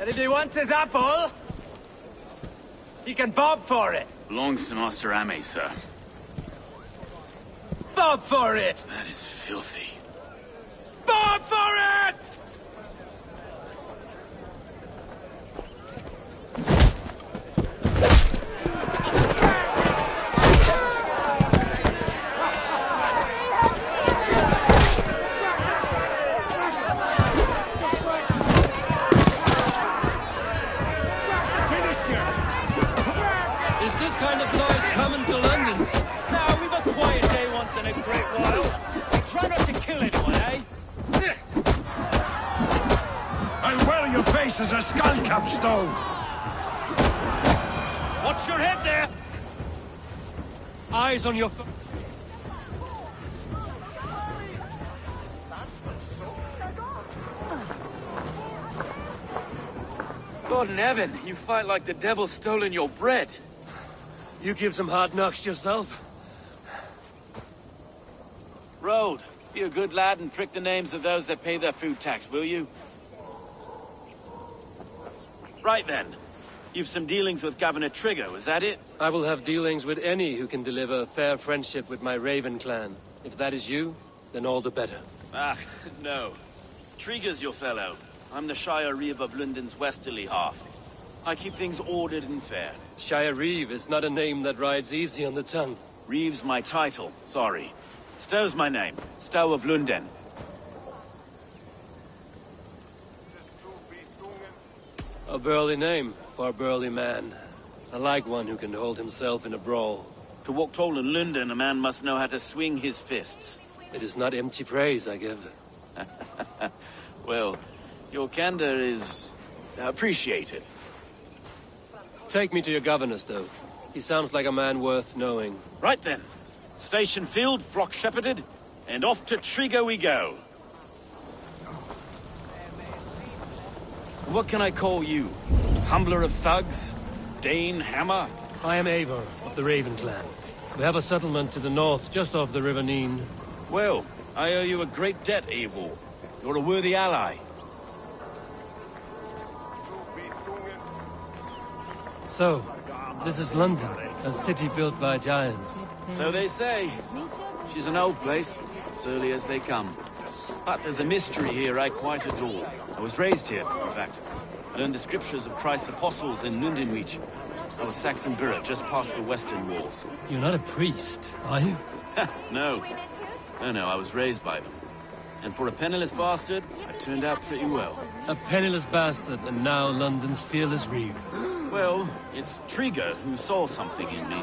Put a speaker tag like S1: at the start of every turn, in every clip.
S1: And if he wants his apple, he can bob for it.
S2: Belongs to Master Ame, sir.
S1: Bob for it!
S2: That is filthy.
S1: Bob for it!
S3: Is this kind of noise coming to London?
S1: Now, we've a quiet day once in a great while. Try not to kill anyone, eh?
S4: I'll wear your face as a skull cap, Stowe!
S1: Watch your head there!
S3: Eyes on your...
S2: God in heaven, you fight like the devil's stolen your bread.
S3: You give some hard knocks yourself.
S2: Road, be a good lad and prick the names of those that pay their food tax, will you? Right then. You've some dealings with Governor Trigger, was that it?
S3: I will have dealings with any who can deliver fair friendship with my Raven clan. If that is you, then all the better.
S2: Ah, no. Trigger's your fellow. I'm the Shire Reeve of London's westerly half. I keep things ordered and fair.
S3: Shire Reeve is not a name that rides easy on the tongue.
S2: Reeve's my title, sorry. Stow's my name. Stow of London.
S3: A burly name for a burly man. I like one who can hold himself in a brawl.
S2: To walk tall in London, a man must know how to swing his fists.
S3: It is not empty praise I give.
S2: Well, your candor is appreciated.
S3: Take me to your governor, Stowe. He sounds like a man worth knowing.
S2: Right then. Station filled, flock shepherded, and off to Trigger we go. What can I call you? Humbler of thugs? Dane Hammer?
S3: I am Eivor of the Raven clan. We have a settlement to the north, just off the River Neen.
S2: Well, I owe you a great debt, Eivor. You're a worthy ally.
S3: So, this is London, a city built by giants.
S2: So they say. She's an old place, surly as they come. But there's a mystery here I quite adore. I was raised here, in fact. I learned the scriptures of Christ's apostles in Lundenreach. I was Saxon Borough, just past the western walls.
S3: You're not a priest, are you?
S2: No. No, I was raised by them. And for a penniless bastard, I turned out pretty well.
S3: A penniless bastard, and now London's fearless Reeve.
S2: Well, it's Trigger who saw something in me.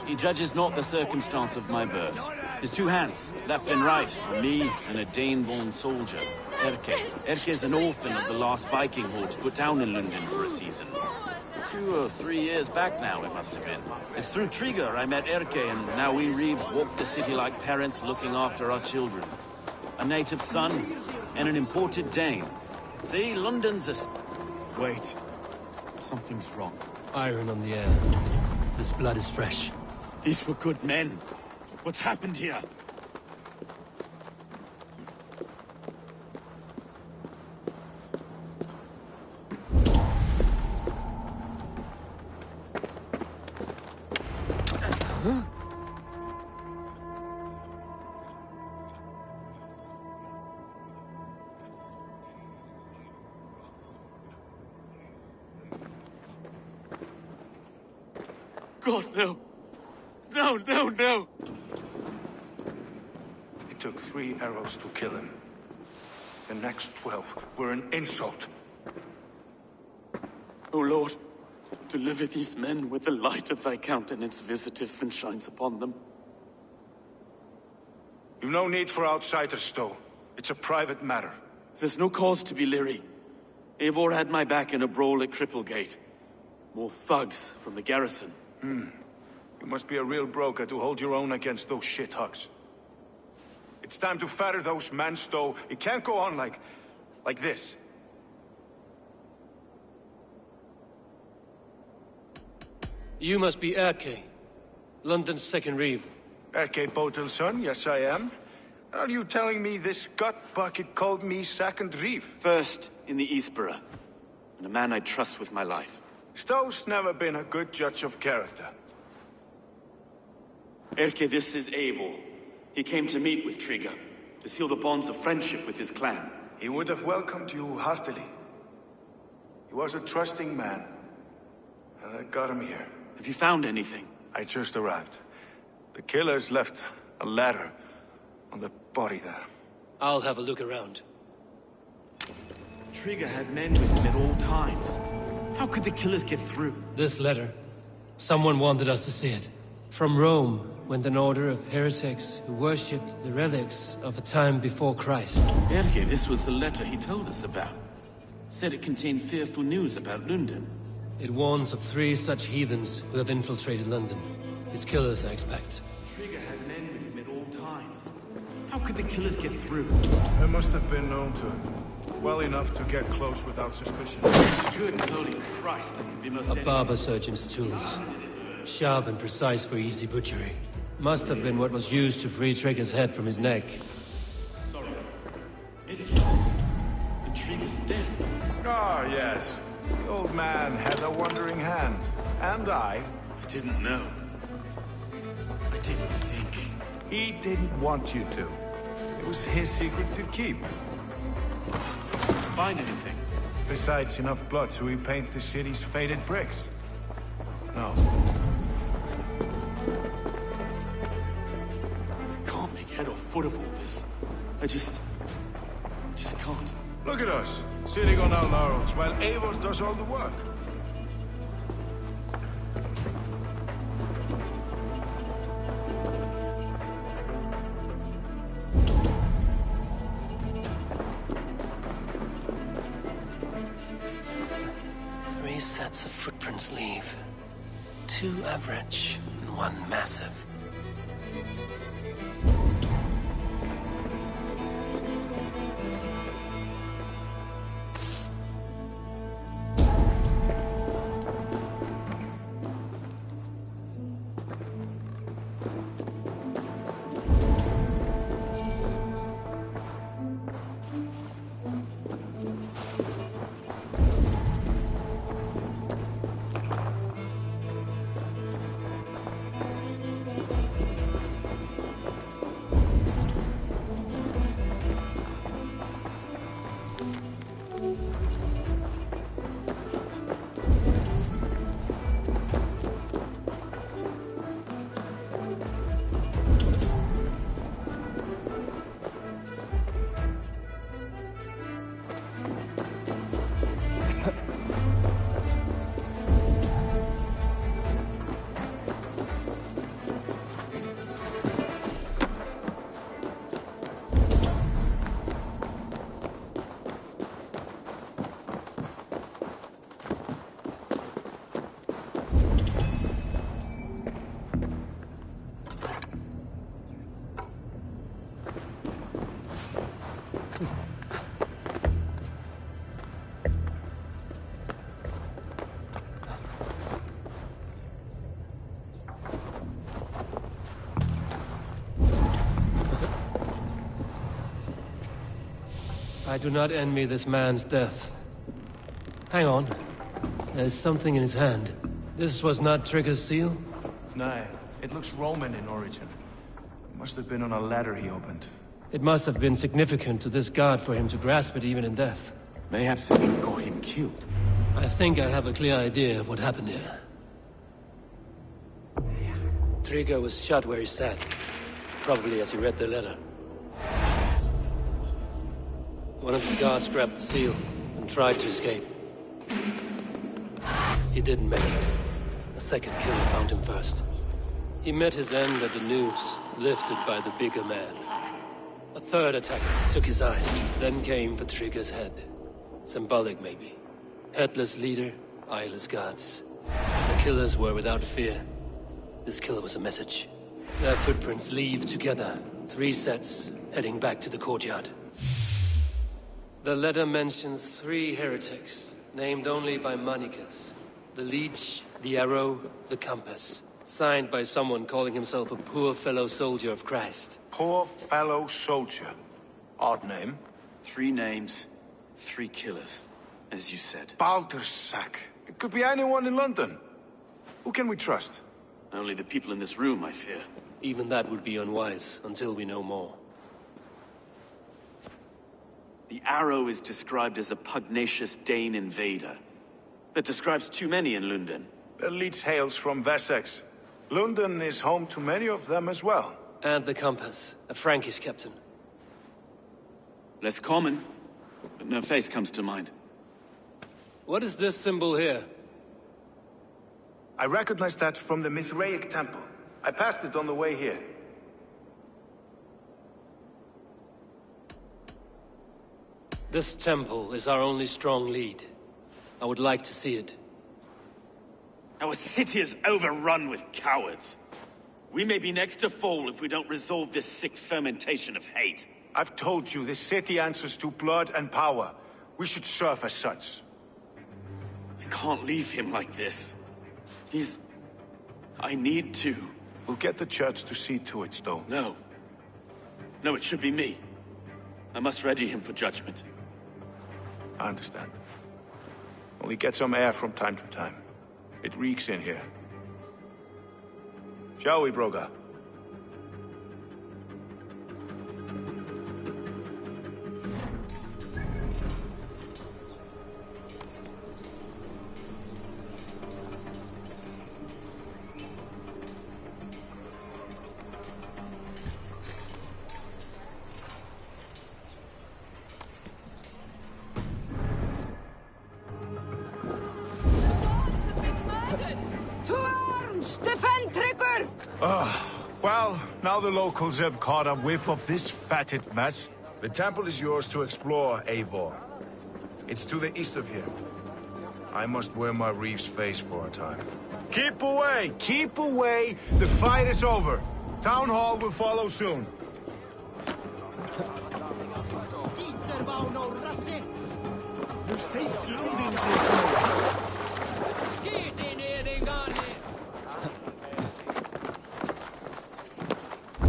S2: He judges not the circumstance of my birth. His two hands, left and right, on me and a Dane-born soldier, Erke. Erke is an orphan of the last Viking horde put down in London for a season. 2 or 3 years back now, it must have been. It's through Trigger I met Erke, and now we Reeves walk the city like parents looking after our children. A native son, and an imported Dane. See, London's a... Wait. Something's wrong.
S3: Iron on the air. This blood is fresh.
S2: These were good men. What's happened here?
S3: Huh?
S2: God, no. No.
S4: It took 3 arrows to kill him. The next 12 were an insult.
S2: O Lord, deliver these men with the light of thy countenance visiteth and shines upon them.
S4: You've no need for outsiders, Stowe. It's a private matter.
S2: There's no cause to be leery. Eivor had my back in a brawl at Cripplegate. More thugs from the garrison.
S4: You must be a real broker to hold your own against those shithugs. It's time to fetter those men, Stowe. It can't go on like this.
S3: You must be Erke, London's second Reeve.
S4: Erke Botel's son, yes I am. Are you telling me this gut bucket called me second Reeve?
S2: First in the Eastborough. and a man I trust with my life.
S4: Stowe's never been a good judge of character.
S2: Erke, this is Eivor. He came to meet with Trigger, to seal the bonds of friendship with his clan.
S4: He would have welcomed you heartily. He was a trusting man, and I got him here.
S2: Have you found anything?
S4: I just arrived. The killers left a ladder on the body there.
S3: I'll have a look around.
S2: Trigger had men with him at all times. How could the killers get through?
S3: This letter. Someone wanted us to see it. From Rome went an order of heretics who worshipped the relics of a time before Christ.
S2: Erke, this was the letter he told us about. Said it contained fearful news about London.
S3: It warns of 3 such heathens who have infiltrated London. His killers, I expect.
S2: Trigger had men with him at all times. How could the killers get through?
S4: They must have been known to him. Well enough to get close without suspicion.
S2: Good and holy Christ, that could be most
S3: A barber surgeon's tools. Sharp and precise for easy butchery. Must have been what was used to free Trigger's head from his neck.
S2: Sorry. Is it in Trigger's desk?
S4: Ah, yes. The old man had a wandering hand. And I
S2: didn't know. I didn't think.
S4: He didn't want you to. It was his secret to keep.
S2: Find anything?
S4: Besides enough blood to repaint the city's faded bricks. No.
S2: I can't make head or foot of all this. I just can't.
S4: Look at us, sitting on our laurels while Eivor does all the work.
S3: Three sets of footprints leave. 2 average and 1 massive. I do not envy this man's death. Hang on. There's something in his hand. This was not Trigger's seal?
S4: No, it looks Roman in origin. It must have been on a ladder he opened.
S3: It must have been significant to this god for him to grasp it even in death.
S2: Mayhaps it got him killed.
S3: I think I have a clear idea of what happened here. Trigger was shot where he sat. Probably as he read the letter. One of his guards grabbed the seal and tried to escape. He didn't make it. A second killer found him first. He met his end at the noose, lifted by the bigger man. A third attacker took his eyes, then came for Trigger's head. Symbolic, maybe. Headless leader, eyeless guards. The killers were without fear. This killer was a message. Their footprints leave together. 3 sets, heading back to the courtyard. The letter mentions 3 heretics, named only by Manicus. The Leech, the Arrow, the Compass. Signed by someone calling himself a poor fellow soldier of Christ.
S4: Poor fellow soldier. Odd name.
S2: 3 names, 3 killers. as you said.
S4: Baldersack. It could be anyone in London. Who can we trust?
S2: Only the people in this room, I fear.
S3: Even that would be unwise, until we know more.
S2: The Arrow is described as a pugnacious Dane invader. That describes too many in London.
S4: The leech hails from Wessex. London is home to many of them as well.
S3: And the compass, a Frankish captain.
S2: Less common, but no face comes to mind.
S3: What is this symbol here?
S4: I recognize that from the Mithraic temple. I passed it on the way here.
S3: This temple is our only strong lead. I would like to see it.
S2: Our city is overrun with cowards. We may be next to fall if we don't resolve this sick fermentation of hate.
S4: I've told you, this city answers to blood and power. We should serve as such.
S2: I can't leave him like this. I need to.
S4: We'll get the church to see to it, Stowe.
S2: No. No, it should be me. I must ready him for judgment.
S4: I understand. Only get some air from time to time. It reeks in here. Shall we, Broga? Well, now the locals have caught a whiff of this fatted mess.
S5: The temple is yours to explore, Eivor. It's to the east of here. I must wear my Reeve's face for a time.
S4: Keep away! Keep away! The fight is over. Town Hall will follow soon.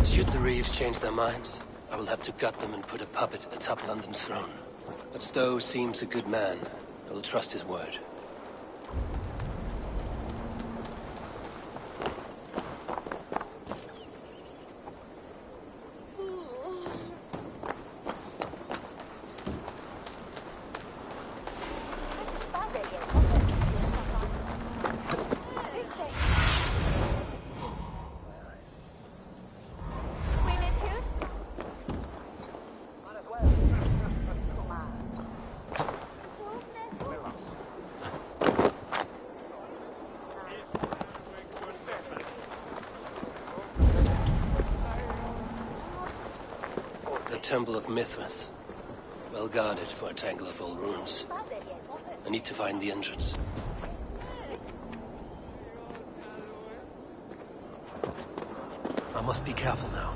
S3: Should the Reeves change their minds, I will have to gut them and put a puppet atop London's throne. But Stowe seems a good man. I will trust his word. Temple of Mithras. Well guarded for a tangle of old ruins. I need to find the entrance. I must be careful now.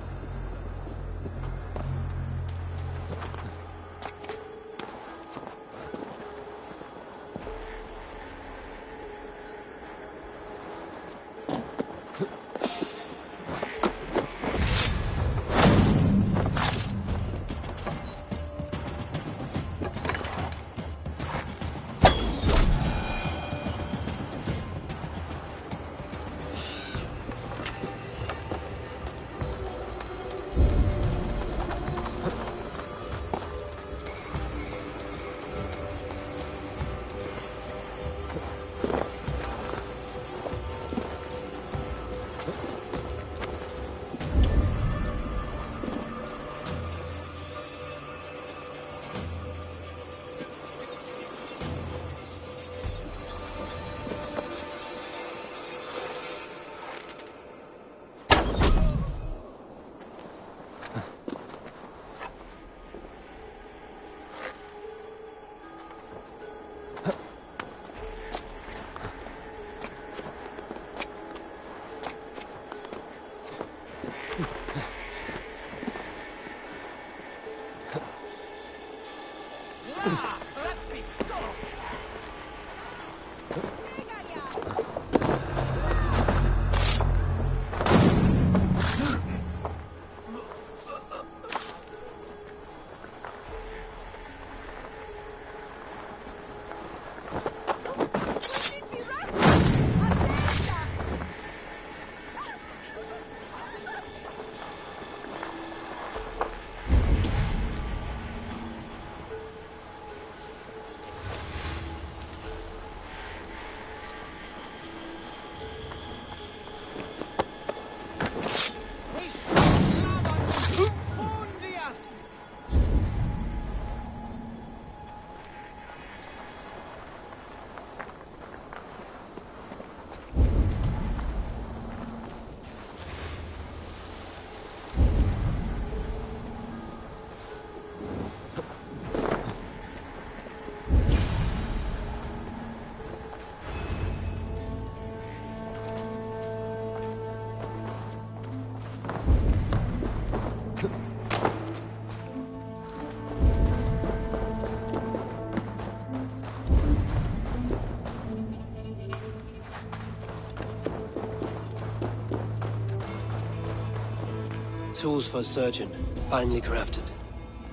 S3: tools for a surgeon, finely crafted.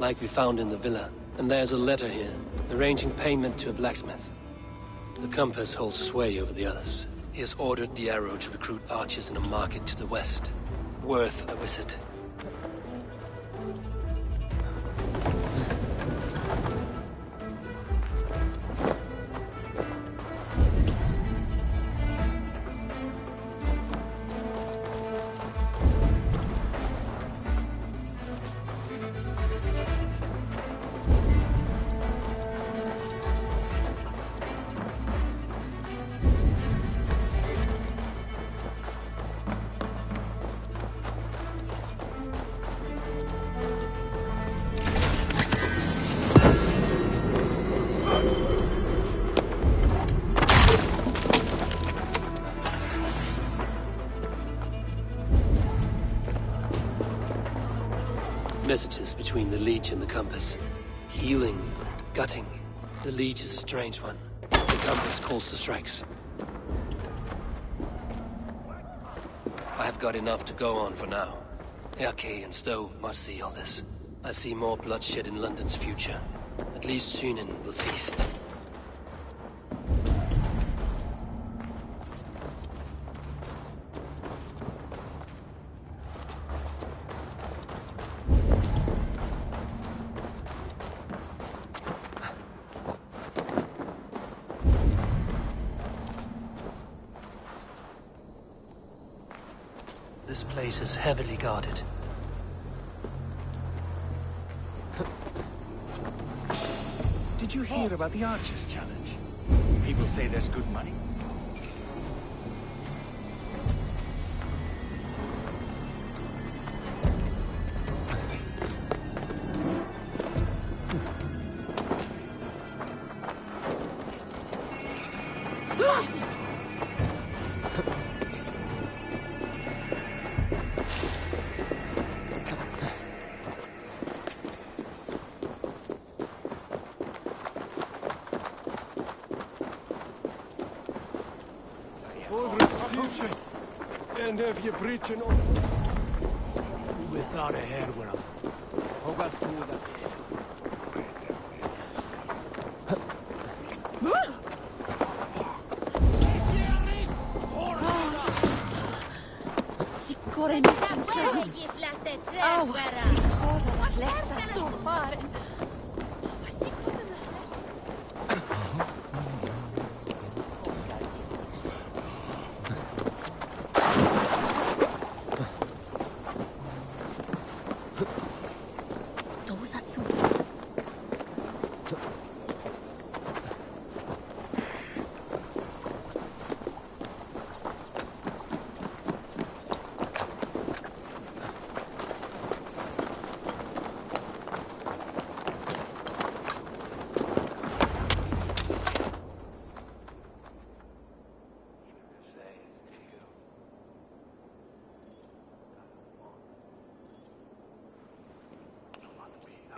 S3: Like we found in the villa. And there's a letter here, arranging payment to a blacksmith. The compass holds sway over the others. He has ordered the arrow to recruit archers in a market to the west. Worth a visit. Messages between the Leech and the compass. Healing, gutting. The Leech is a strange one. The compass calls to strikes. I have got enough to go on for now. Erke and Stowe must see all this. I see more bloodshed in London's future. At least Sunan will feast. This place is heavily guarded.
S6: Did you hear about the Archers Challenge? People say there's good money.
S7: En heb je britjen op. Without a head when I'm... Hoga tuda.
S8: Siccome mi sento... Au, cosa l'atleta sto fare?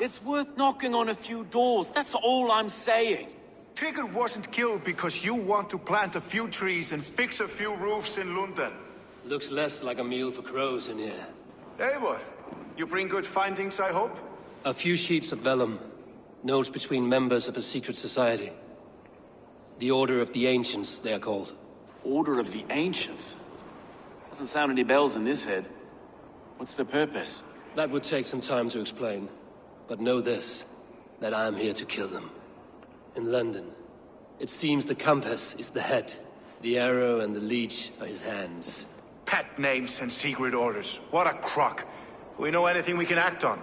S2: It's worth knocking on a few doors, that's all I'm saying.
S4: Trigger wasn't killed because you want to plant a few trees and fix a few roofs in London.
S3: Looks less like a meal for crows in here.
S4: Eivor, you bring good findings, I hope?
S3: A few sheets of vellum. Notes between members of a secret society. The Order of the Ancients, they are called.
S2: Order of the Ancients? Doesn't sound any bells in this head. What's the purpose?
S3: That would take some time to explain. But know this, that I am here to kill them. In London, it seems the compass is the head. The arrow and the leech are his hands.
S4: Pet names and secret orders. What a crock. Do we know anything we can act on?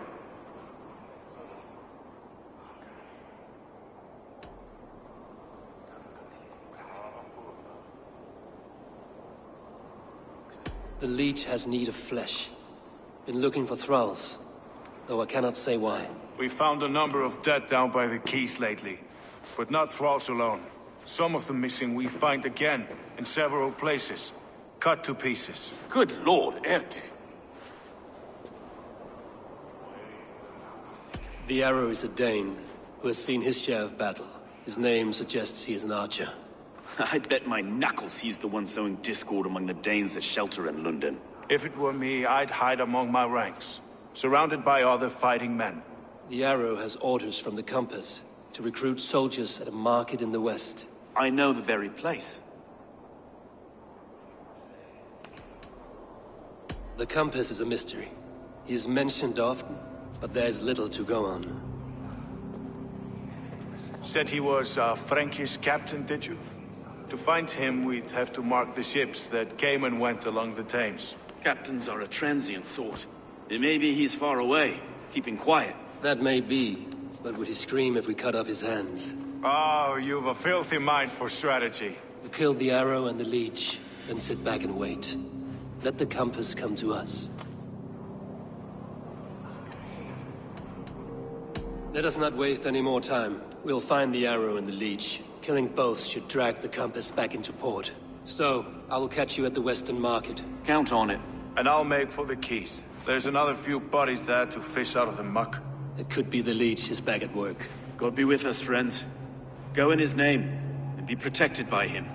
S3: The leech has need of flesh. Been looking for thralls, though I cannot say why.
S4: We found a number of dead down by the quays lately. But not thralls alone. Some of the missing we find again, in several places. Cut to pieces.
S2: Good lord, Erke.
S3: The arrow is a Dane, who has seen his share of battle. His name suggests he is an archer.
S2: I bet my knuckles he's the one sowing discord among the Danes that shelter in London.
S4: If it were me, I'd hide among my ranks, surrounded by other fighting men.
S3: The Arrow has orders from the Compass to recruit soldiers at a market in the west.
S2: I know the very place.
S3: The Compass is a mystery. He is mentioned often, but there's little to go on.
S4: Said he was a Frankish captain, did you? To find him, we'd have to mark the ships that came and went along the Thames.
S2: Captains are a transient sort. It may be he's far away, keeping quiet.
S3: That may be, but would he scream if we cut off his hands?
S4: Oh, you've a filthy mind for strategy.
S3: We kill the Arrow and the Leech, then sit back and wait. Let the Compass come to us. Let us not waste any more time. We'll find the Arrow and the Leech. Killing both should drag the Compass back into port. So, I will catch you at the Western Market.
S2: Count on it.
S4: And I'll make for the keys. There's another few bodies there to fish out of the muck.
S3: It could be the Leech is back at work.
S2: God be with us, friends. Go in his name, and be protected by him.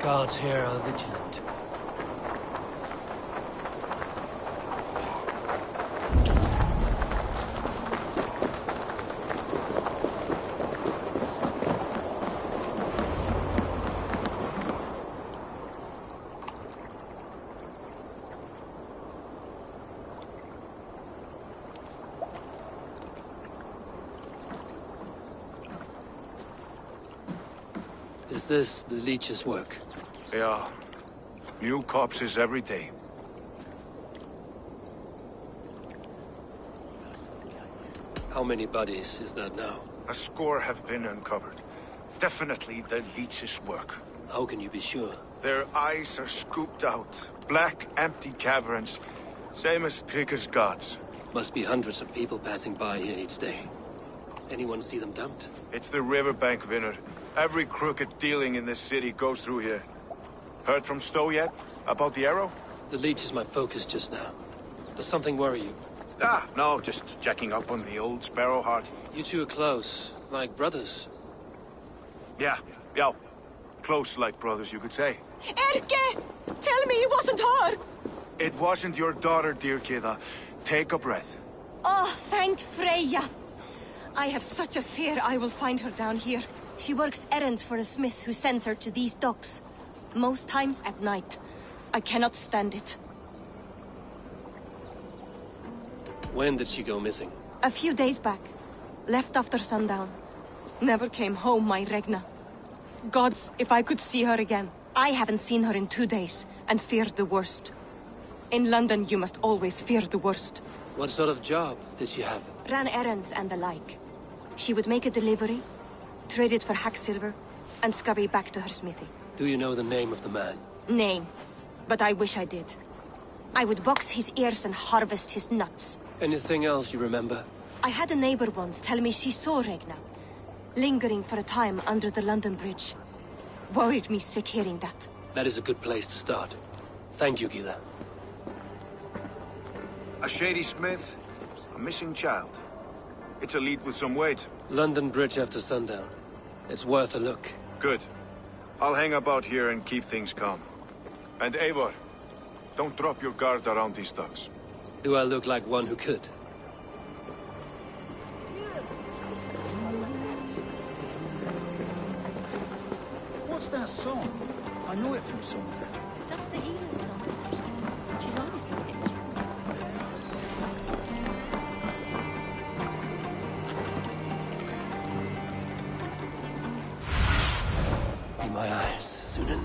S3: Guards here are vigilant. Is this the Leech's work?
S4: Yeah. New corpses every day.
S3: How many bodies is that now?
S4: A score have been uncovered. Definitely the Leech's work.
S3: How can you be sure?
S4: Their eyes are scooped out. Black, empty caverns. Same as Trigger's gods.
S3: Must be hundreds of people passing by here each day. Anyone see them dumped?
S4: It's the riverbank, Vinner. Every crooked dealing in this city goes through here. Heard from Stowe yet? About the Arrow?
S3: The Leech is my focus just now. Does something worry you?
S4: Ah, no, just checking up on the old Sparrowheart.
S3: You two are close, like brothers.
S4: Yeah. Close like brothers, you could say.
S8: Erke! Tell me it wasn't her!
S4: It wasn't your daughter, dear Kida. Take a breath.
S8: Oh, thank Freya. I have such a fear I will find her down here. She works errands for a smith who sends her to these docks. Most times at night. I cannot stand it.
S3: When did she go missing?
S8: A few days back. Left after sundown. Never came home, my Regna. Gods, if I could see her again. I haven't seen her in 2 days, and feared the worst. In London, you must always fear the worst.
S3: What sort of job did she have?
S8: Ran errands and the like. She would make a delivery, trade it for hack silver, and scurry back to her smithy.
S3: Do you know the name of the man?
S8: Name. But I wish I did. I would box his ears and harvest his nuts.
S3: Anything else you remember?
S8: I had a neighbor once tell me she saw Regna, lingering for a time under the London Bridge. Worried me sick hearing that.
S3: That is a good place to start. Thank you, Gila.
S4: A shady smith, a missing child. It's a lead with some weight.
S3: London Bridge after sundown. It's worth a look.
S4: Good. I'll hang about here and keep things calm. And Eivor, don't drop your guard around these docks.
S3: Do I look like one who could?
S6: What's that song? I know it from somewhere.
S9: That's the healer's song. She's always singing it.
S3: In my eyes, Sunan.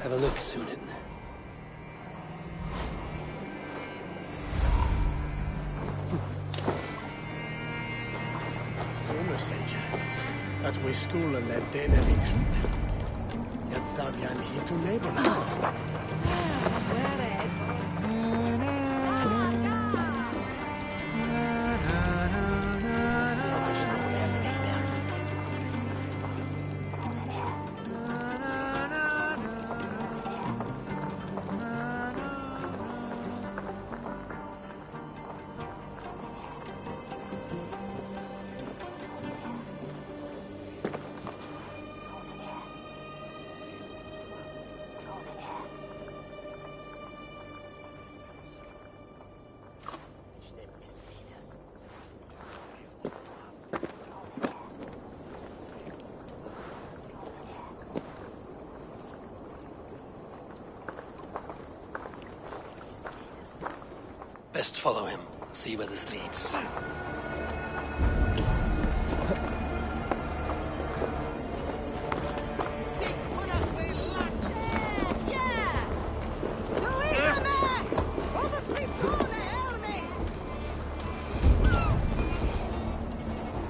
S3: Have a look, Sunan.
S10: At we school and that den and it. Jag thought jag hit to neighbor. Best follow him. See where this leads.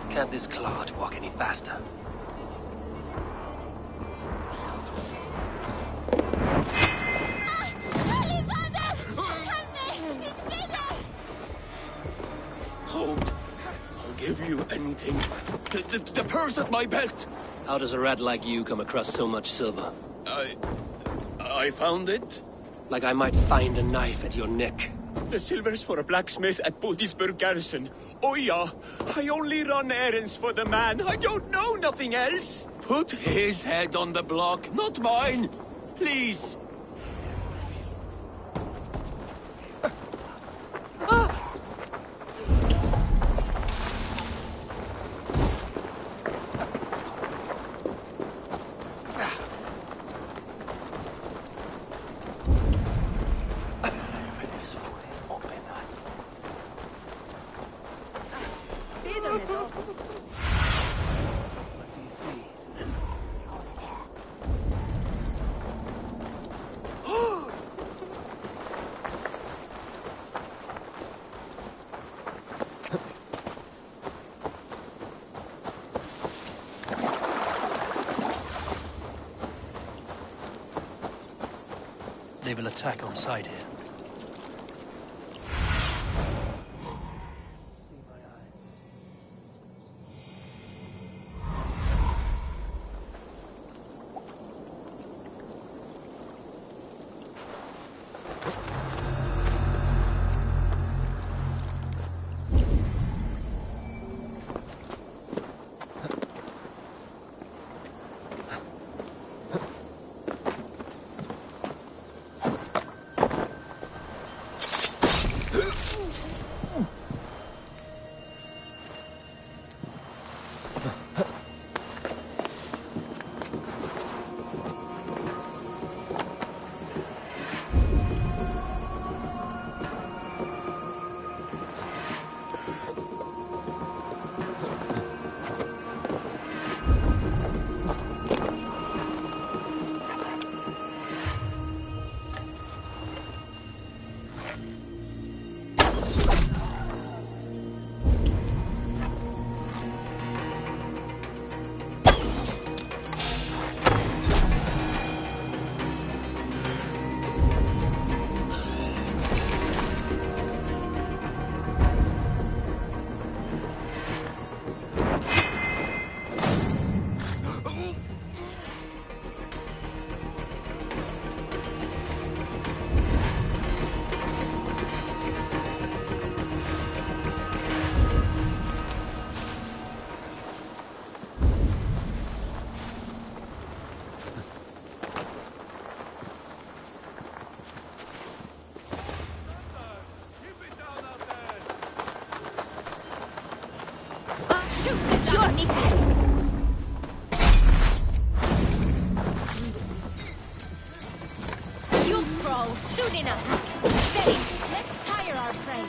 S10: Can't this clod walk any faster? Give you anything. The purse at my belt.
S3: How does a rat like you come across so much silver?
S10: I found it.
S3: Like I might find a knife at your neck.
S10: The silver's for a blacksmith at Bodisburg garrison. Oh yeah, I only run errands for the man. I don't know nothing else. Put his head on the block, not mine. Please.
S3: they will attack on sight here.
S9: Soon enough. Steady. Let's tire our prey.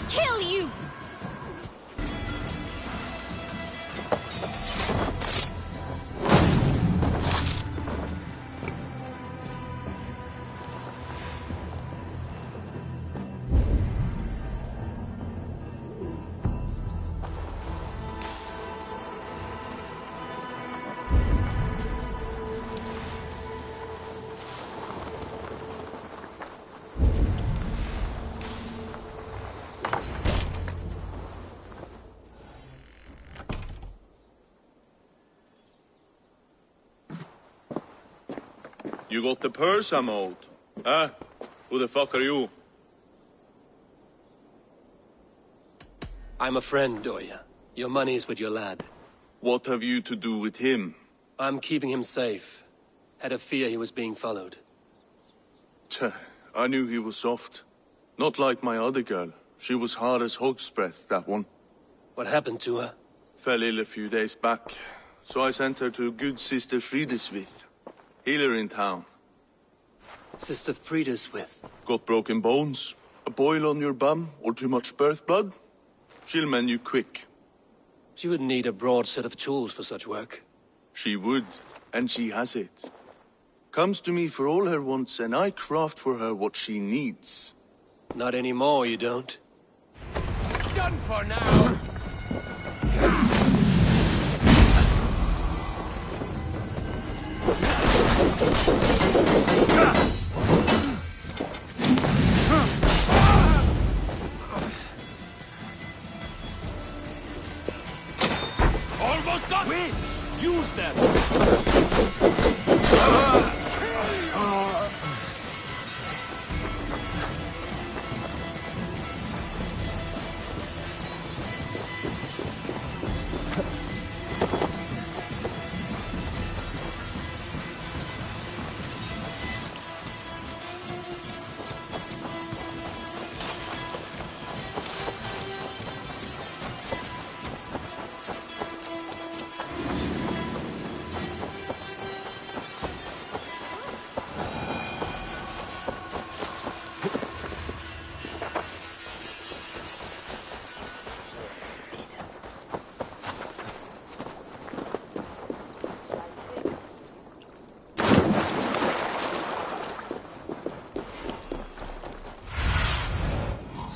S9: Kill you!
S11: You got the purse I'm owed. Huh? Who the fuck are you?
S3: I'm a friend, Doya. Your money's with your lad.
S11: What have you to do with him?
S3: I'm keeping him safe. Had a fear he was being followed.
S11: Tch, I knew he was soft. Not like my other girl. She was hard as hog's breath, that one.
S3: What happened to her?
S11: Fell ill a few days back. So I sent her to good Sister Frideswith. Healer in town.
S3: Sister Frideswith.
S11: Got broken bones, a boil on your bum, or too much birth blood? She'll mend you quick.
S3: She would need a broad set of tools for such work.
S11: She would, and she has it. Comes to me for all her wants, and I craft for her what she needs.
S3: Not anymore, you don't.
S10: Done for now!
S1: Almost done! Wait! Use them!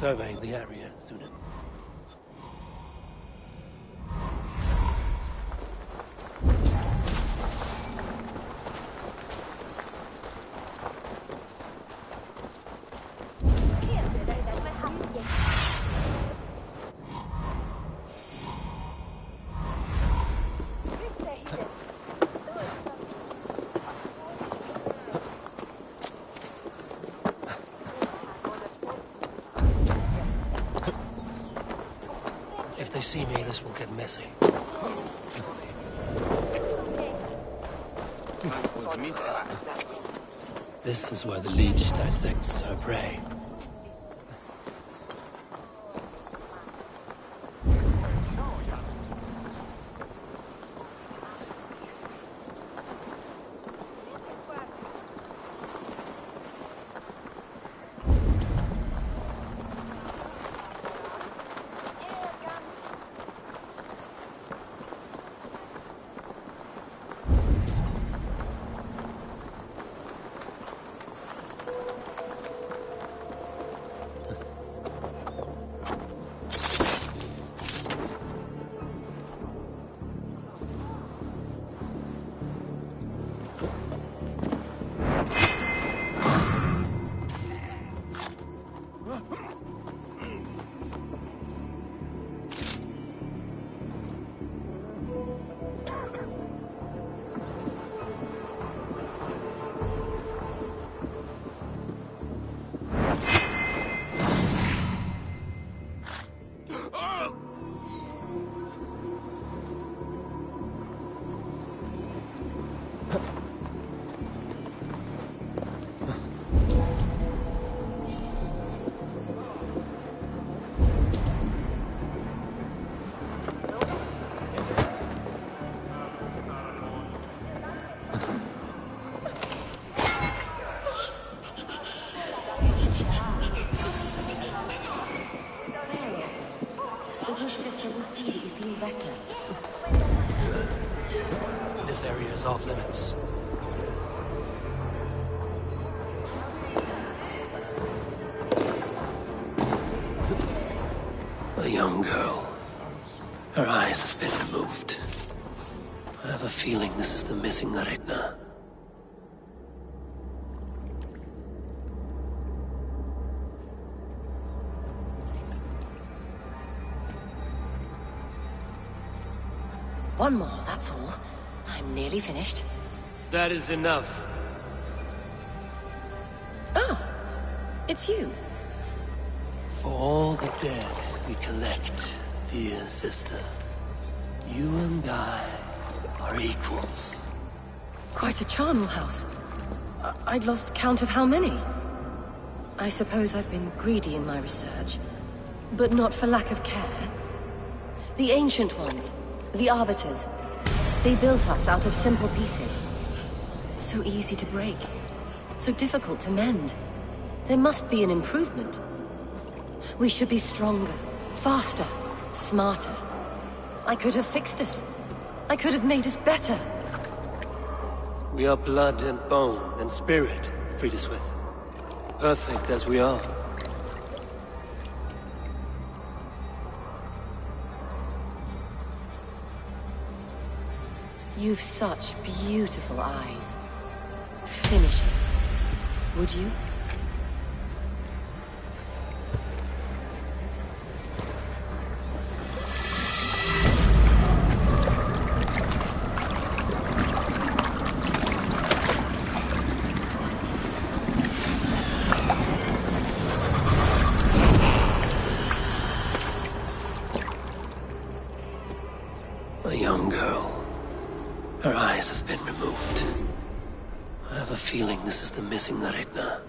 S3: surveying the area, Sunan. If they see me, this will get messy. This is where the leech dissects her prey. This area is off limits. A young girl. Her eyes have been removed. I have a feeling this is the missing Regna.
S12: One more, that's all. I'm nearly finished.
S3: That is enough.
S12: Oh, it's you.
S3: For all the dead we collect, dear sister, you and I are equals.
S12: Quite a charnel house. I'd lost count of how many. I suppose I've been greedy in my research, but not for lack of care. The ancient ones, the Arbiters, they built us out of simple pieces. So easy to break, so difficult to mend. There must be an improvement. We should be stronger, faster, smarter. I could have fixed us. I could have made us better.
S3: We are blood and bone and spirit, Friedeswith. Perfect as we are.
S12: You've such beautiful eyes. Finish it, would you?
S3: A young girl. Her eyes have been removed. I have a feeling this is the missing Regna.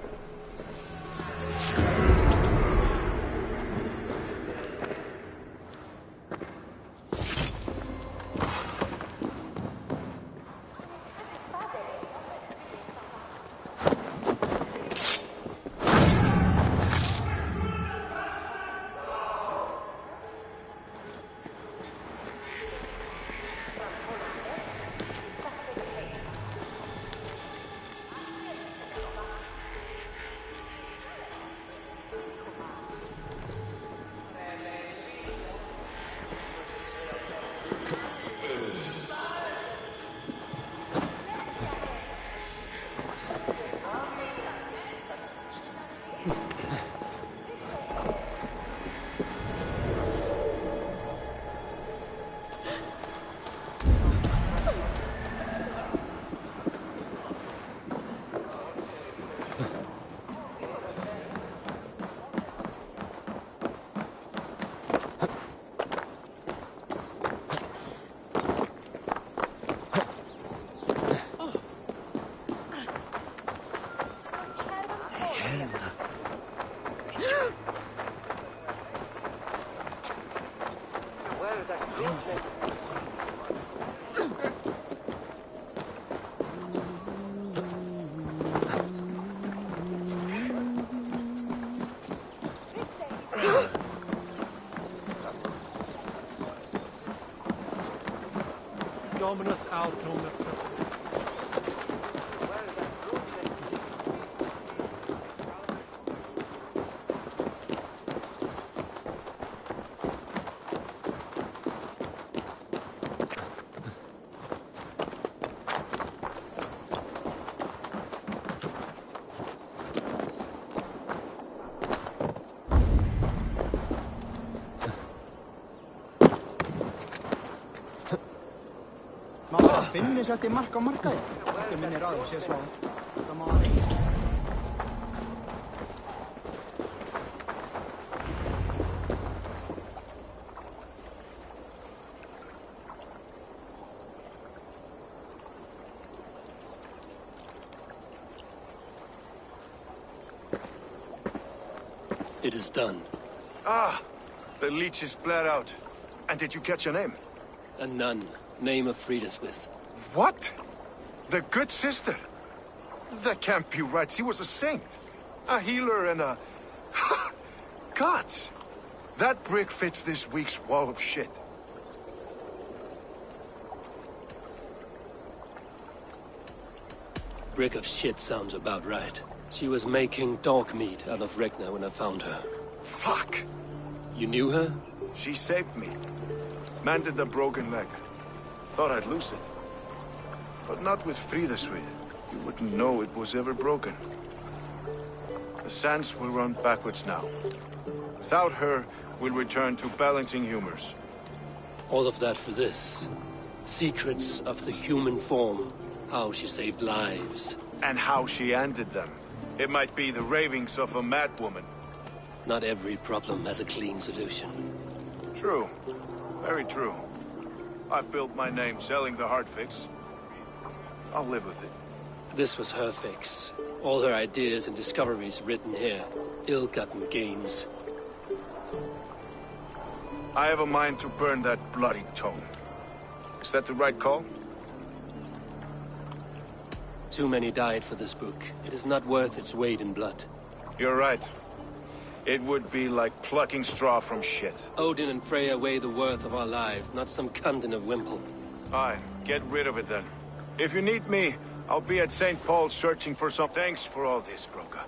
S7: Dominus autum.
S6: Finnur setti mark á markaði. Þetta minnir aðeins, ég svo. Þetta má að reyna.
S3: It is done.
S4: Ah! The leech is bled out. And did you catch her name?
S3: A nun, name of Frideswith.
S4: What? The good sister? That can't be right. She was a saint. A healer and a... Gods! That brick fits this week's wall of shit.
S3: Brick of shit sounds about right. She was making dog meat out of Regna when I found her.
S4: Fuck!
S3: You knew her?
S4: She saved me. Mended a broken leg. Thought I'd lose it. But not with Frideswith. You wouldn't know it was ever broken. The sands will run backwards now. Without her, we'll return to balancing humors.
S3: All of that for this. Secrets of the human form. How she saved lives.
S4: And how she ended them. It might be the ravings of a madwoman.
S3: Not every problem has a clean solution.
S4: True. Very true. I've built my name selling the heart fix. I'll live with it.
S3: This was her fix. All her ideas and discoveries written here. Ill-gotten gains.
S4: I have a mind to burn that bloody tome. Is that the right call?
S3: Too many died for this book. It is not worth its weight in blood.
S4: You're right. It would be like plucking straw from shit.
S3: Odin and Freya weigh the worth of our lives, not some cunt in a wimple.
S4: Aye, get rid of it then. If you need me, I'll be at St. Paul's searching for some... Thanks for all this, Broca.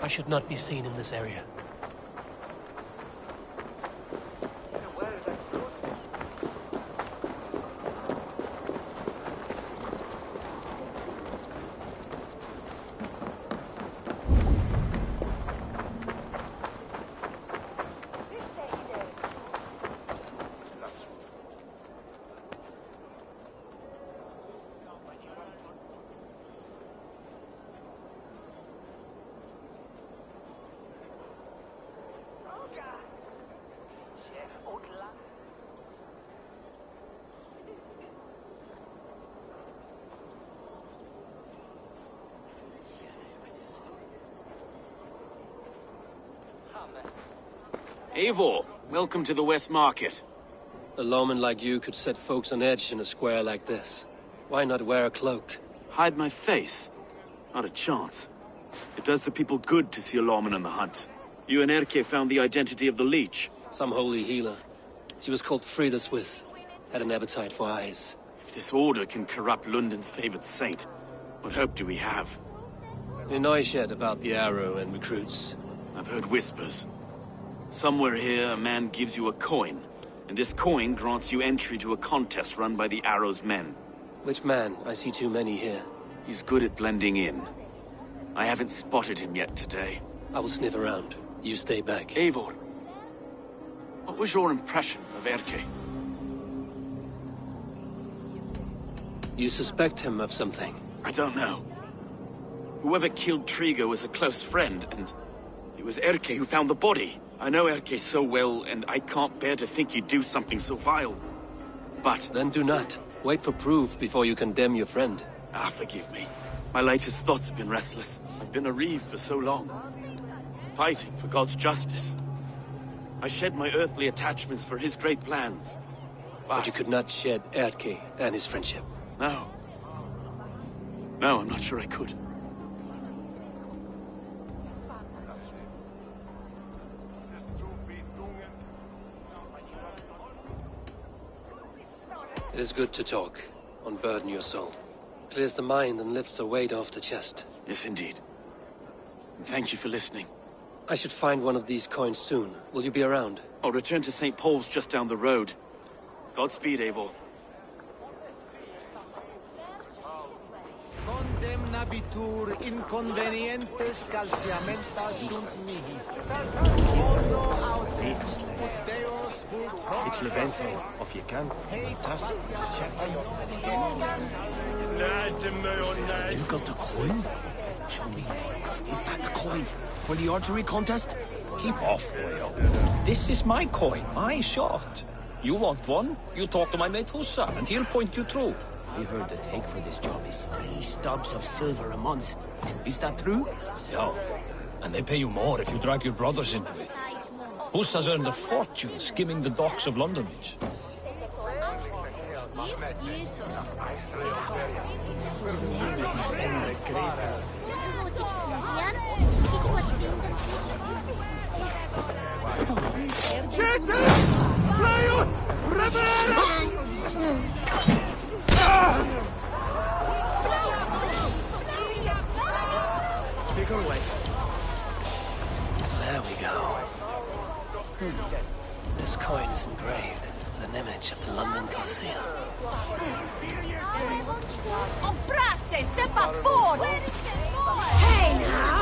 S3: I should not be seen in this area.
S2: Eivor, welcome to the West Market.
S3: A lawman like you could set folks on edge in a square like this. Why not wear a cloak?
S2: Hide my face? Not a chance. It does the people good to see a lawman on the hunt. You and Erke found the identity of the leech.
S3: Some holy healer. She was called Frideswith. Had an appetite for eyes.
S2: If this order can corrupt London's favored saint, what hope do we have?
S3: Any noise yet about the arrow and recruits?
S2: I've heard whispers. Somewhere here, a man gives you a coin, and this coin grants you entry to a contest run by the Arrow's men.
S3: Which man? I see too many here.
S2: He's good at blending in. I haven't spotted him yet today.
S3: I will sniff around. You stay back.
S2: Eivor, what was your impression of Erke?
S3: You suspect him of something?
S2: I don't know. Whoever killed Triga was a close friend, and it was Erke who found the body. I know Erke so well, and I can't bear to think he'd do something so vile. But...
S3: Then do not. Wait for proof before you condemn your friend.
S2: Ah, forgive me. My latest thoughts have been restless. I've been a reeve for so long, fighting for God's justice. I shed my earthly attachments for his great plans.
S3: But you could not shed Erke and his friendship.
S2: No. No, I'm not sure I could.
S3: It is good to talk. Unburden your soul. Clears the mind and lifts the weight off the chest.
S2: Yes, indeed. And thank you for listening.
S3: I should find one of these coins soon. Will you be around?
S2: I'll return to St. Paul's just down the road. Godspeed, Eivor.
S6: Condemnabitur inconvenientes calciamentas sunt mihi. It's Leventho of je kan. Tas.
S10: You got the coin? Show me. Is that the coin? For the archery contest?
S1: Keep off, boyo. This is my coin, my shot. You want one? You talk to my mate Hussa, and he'll point you through.
S10: I heard the take for this job is 3 stubs of silver a month. Is that true?
S1: Yeah, and they pay you more if you drag your brothers into it. Hussa's earned a fortune skimming the docks of London Beach.
S3: There we go. This coin is engraved with an image of the London Coliseum.
S9: Oprasse, step up forward! Hey now!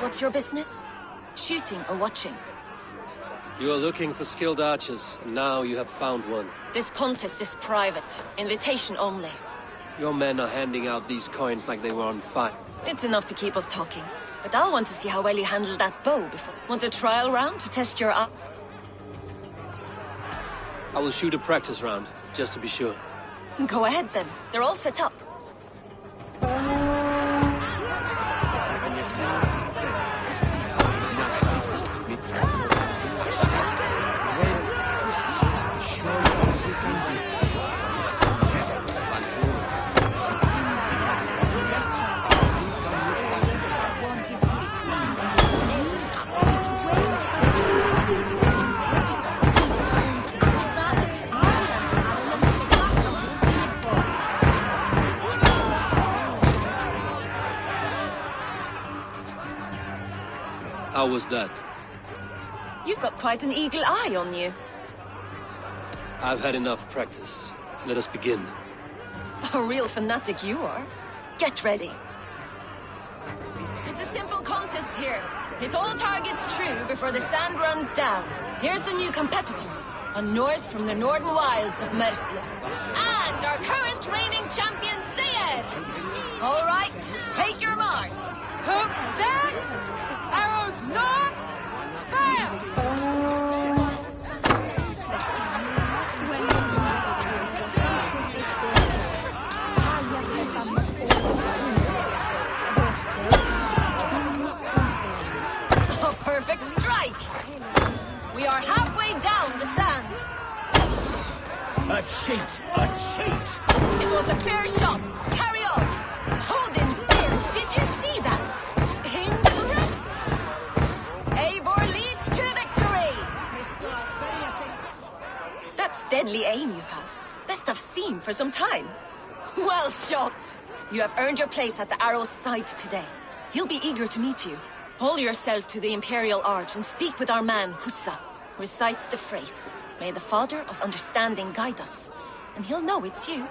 S12: What's your business? Shooting or watching?
S3: You are looking for skilled archers, and now you have found one.
S12: This contest is private. Invitation only.
S3: Your men are handing out these coins like they were on fire.
S12: It's enough to keep us talking. But I'll want to see how well you handle that bow before. Want a trial round to test your
S3: I will shoot a practice round, just to be sure.
S12: Go ahead then. They're all set up.
S3: How was that?
S12: You've got quite an eagle eye on you.
S3: I've had enough practice. Let us begin.
S12: A real fanatic you are. Get ready. It's a simple contest here. Hit all targets true before the sand runs down. Here's the new competitor. A Norse from the northern wilds of Mercia. And our current reigning champion, Sayed! All right, take your mark. Hook set! Arrows not! Fire! A perfect strike! We are halfway down the sand.
S10: A cheat! A cheat!
S12: It was a fair shot. Carry on. Hold in still. Did you see that? Incredible! Eivor leads to victory! That's deadly aim you have. Best I've seen for some time. Well shot. You have earned your place at the Arrow's side today. He'll be eager to meet you. Hold yourself to the Imperial Arch and speak with our man, Hussa. Recite the phrase. May the Father of Understanding guide us. And he'll know it's you.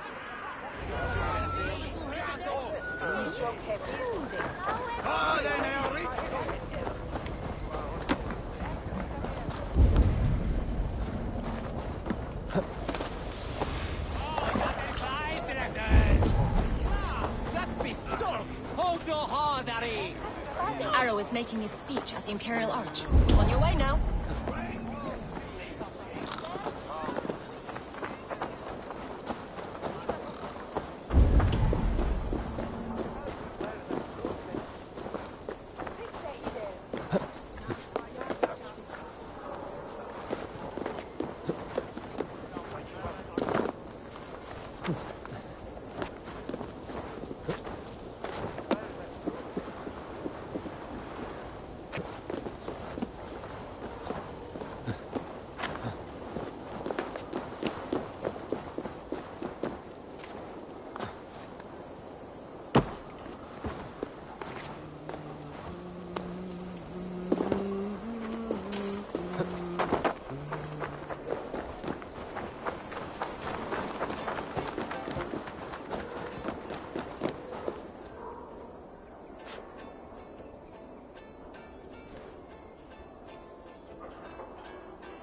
S12: The Arrow is making his speech at the Imperial Arch. On your way now.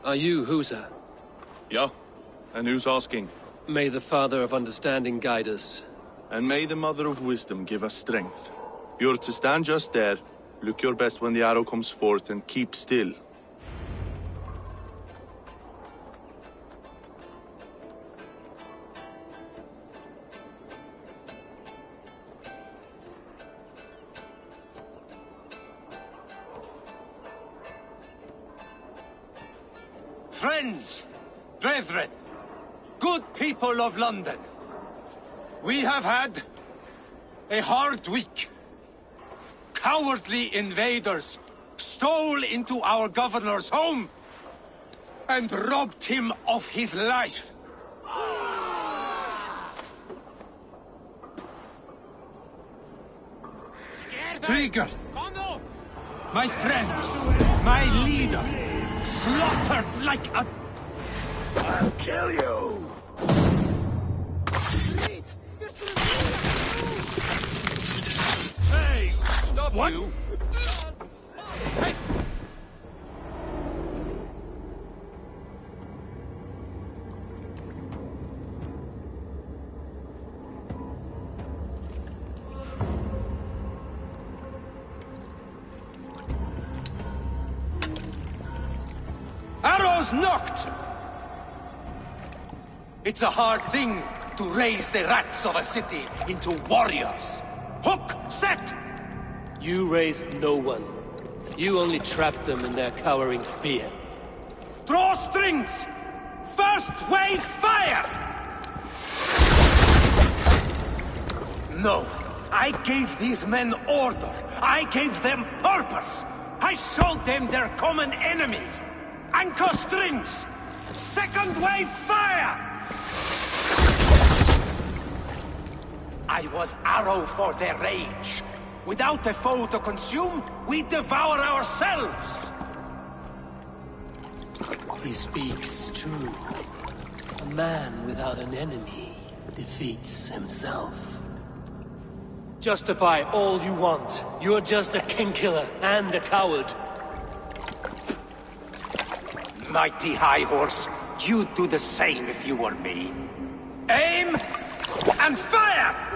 S3: Are you Husa?
S11: Yeah, and who's asking?
S3: May the Father of Understanding guide us.
S11: And may the Mother of Wisdom give us strength. You're to stand just there, look your best when the arrow comes forth, and keep still.
S10: Friends, brethren, good people of London, we have had a hard week. Cowardly invaders stole into our governor's home and robbed him of his life. Trigger, my friend, my leader, slaughtered like a... I'll kill you!
S7: Hey, stop
S10: What?
S7: you!
S10: Hey! Arrows knocked! It's a hard thing
S13: to raise the rats of a city into warriors. Hook, set!
S3: You raised no one. You only trapped them in their cowering fear.
S13: Draw strings! First wave fire! No. I gave these men order. I gave them purpose. I showed them their common enemy. Anchor strings! Second wave fire! I was arrow for their rage. Without a foe to consume, we devour ourselves!
S3: He speaks true. A man without an enemy defeats himself. Justify all you want. You're just a king-killer and a coward.
S13: Mighty High Horse, you'd do the same if you were me. Aim and fire!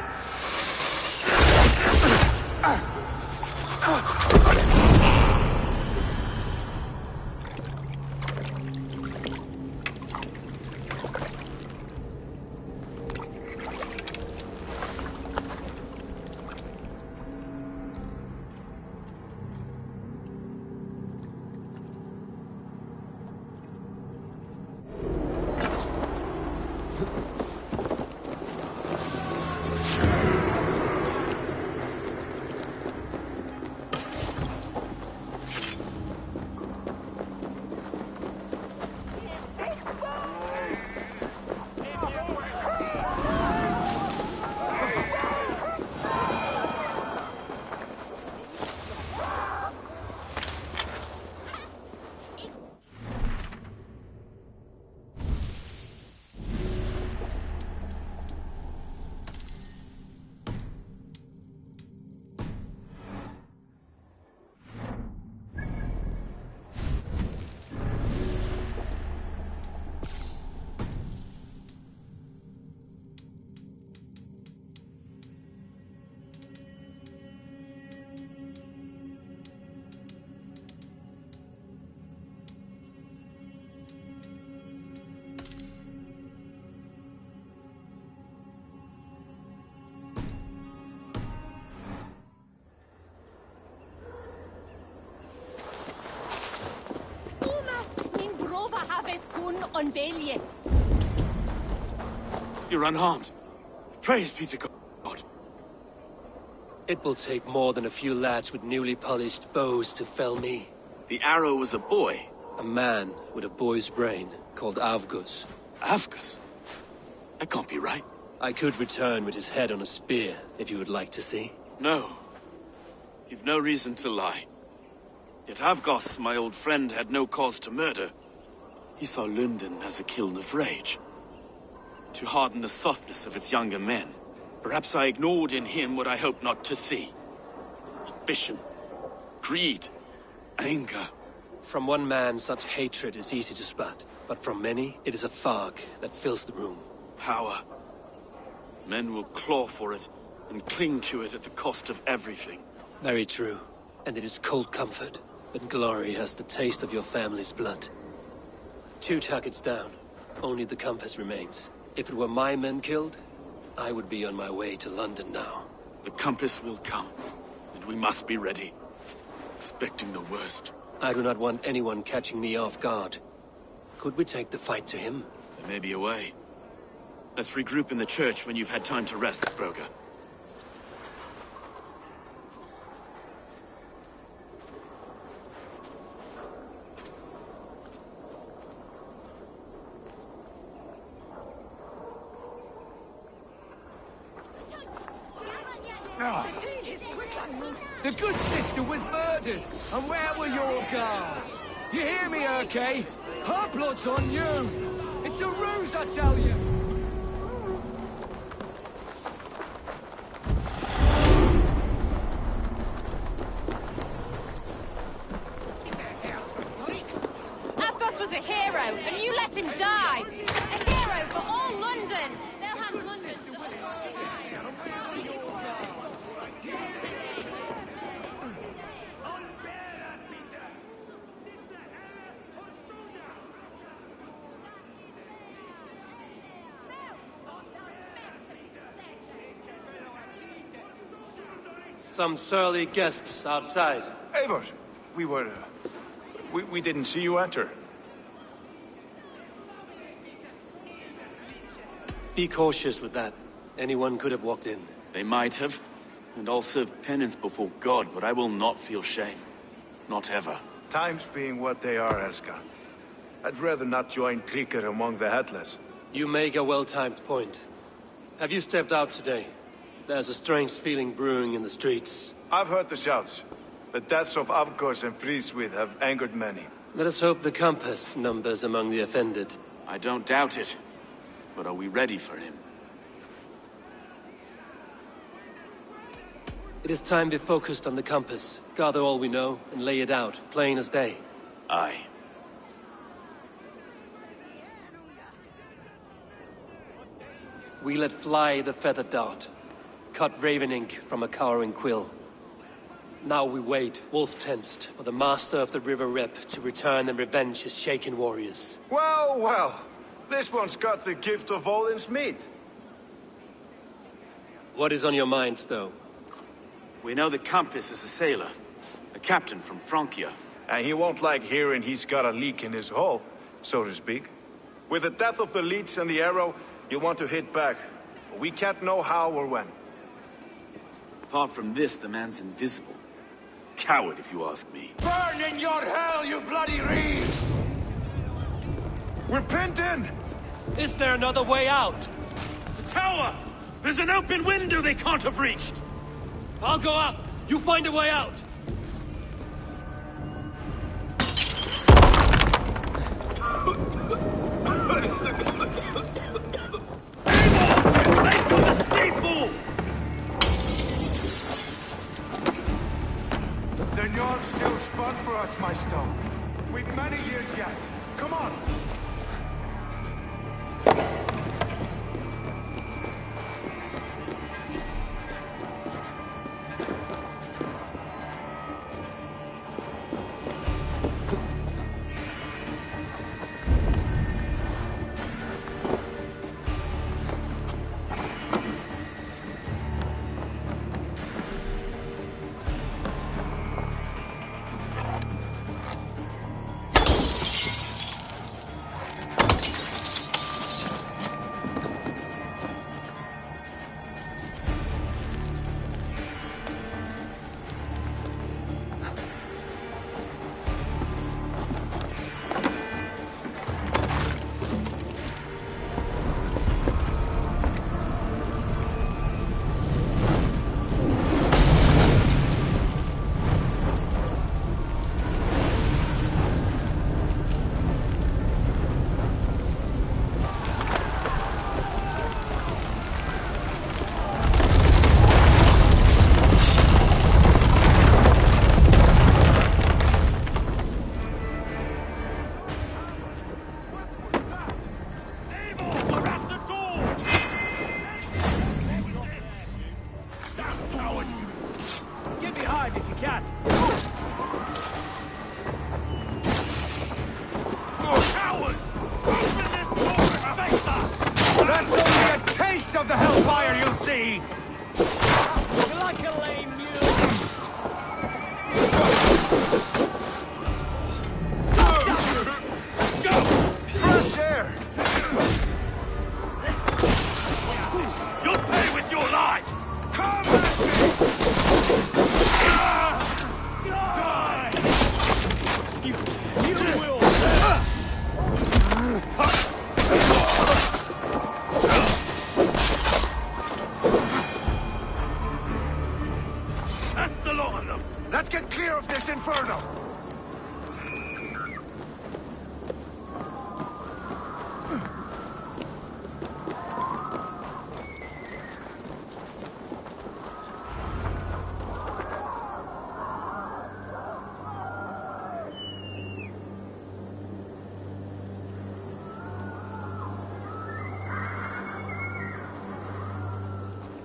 S2: You're unharmed. Praise be to God.
S3: It will take more than a few lads with newly polished bows to fell me.
S2: The arrow was a boy.
S3: A man with a boy's brain, called Avgus.
S2: Avgus? That can't be right.
S3: I could return with his head on a spear, if you would like to see.
S2: No. You've no reason to lie. Yet Avgos, my old friend, had no cause to murder. He saw London as a kiln of rage. To harden the softness of its younger men. Perhaps I ignored in him what I hoped not to see. Ambition, greed, anger.
S3: From one man, such hatred is easy to spot. But from many, it is a fog that fills the room.
S2: Power. Men will claw for it, and cling to it at the cost of everything.
S3: Very true. And it is cold comfort. But glory has the taste of your family's blood. 2 targets down. Only the compass remains. If it were my men killed, I would be on my way to London now.
S2: The compass will come, and we must be ready. Expecting the worst.
S3: I do not want anyone catching me off guard. Could we take the fight to him?
S2: There may be a way. Let's regroup in the church when you've had time to rest, Broga.
S7: The good sister was murdered, and where were your guards? You hear me, Urke? Her blood's on you! It's a ruse, I tell you!
S9: Avgos was a hero, and you let him die! A hero for all London! They'll have London.
S3: Some surly guests outside.
S4: Eivor, we didn't see you enter.
S3: Be cautious with that. Anyone could have walked in.
S2: They might have. And I'll serve penance before God, but I will not feel shame. Not ever.
S4: Times being what they are, Elska. I'd rather not join Tríkr among the Headless.
S3: You make a well-timed point. Have you stepped out today? There's a strange feeling brewing in the streets.
S4: I've heard the shouts. The deaths of Avgos and Fríðswið have angered many.
S3: Let us hope the Compass numbers among the offended.
S2: I don't doubt it. But are we ready for him?
S3: It is time we focused on the Compass. Gather all we know and lay it out, plain as day.
S2: Aye.
S3: We let fly the feathered dart. Cut raven ink from a cowering quill. Now we wait, wolf-tensed, for the master of the River Rep to return and revenge his shaken warriors.
S4: Well, well. This one's got the gift of Odin's meat.
S3: What is on your minds, though?
S2: We know the Compass is a sailor. A captain from Francia.
S4: And he won't like hearing he's got a leak in his hull, so to speak. With the death of the leech and the arrow, you want to hit back. But we can't know how or when.
S2: Apart from this, the man's invisible. Coward, if you ask me.
S13: Burn in your hell, you bloody reeves!
S4: We're pinned in!
S3: Is there another way out?
S2: The tower! There's an open window they can't have reached!
S3: I'll go up! You find a way out!
S2: Make for the steeple!
S4: The Njord's still spun for us, my stone. We've many years yet. Come on!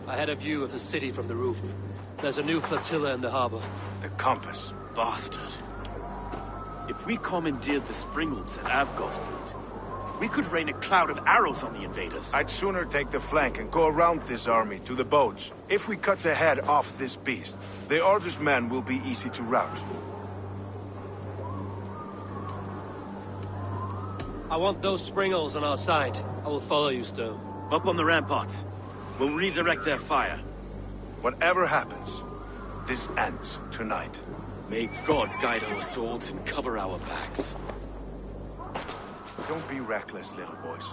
S3: I had a view of the city from the roof. There's a new flotilla in the harbor.
S4: The Compass.
S2: Bastard. If we commandeered the Springolds at Avgos, We could rain a cloud of arrows on the invaders.
S4: I'd sooner take the flank and go around this army to the boats. If we cut the head off this beast, the Order's men will be easy to rout.
S3: I want those springles on our side. I will follow you, Stone.
S2: Up on the ramparts. We'll redirect their fire.
S4: Whatever happens, this ends tonight.
S2: May God guide our swords and cover our backs.
S4: Don't be reckless, little boys.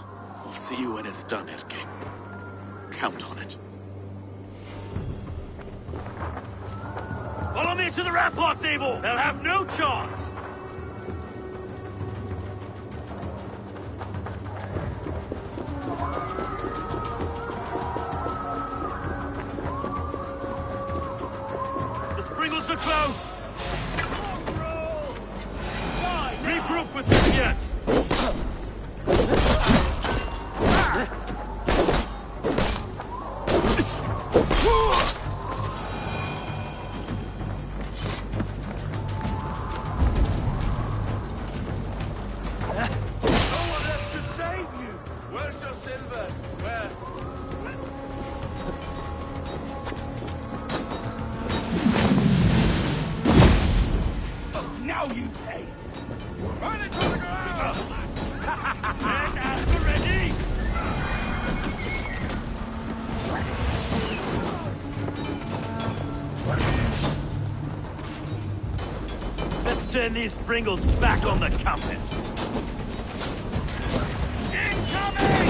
S2: I'll see you when it's done, Erke. Count on it. Follow me to the ramparts, Abel! They'll have no chance! The Springles are close! Regroup with the Jets! Turn these Springles back on the compass. Incoming!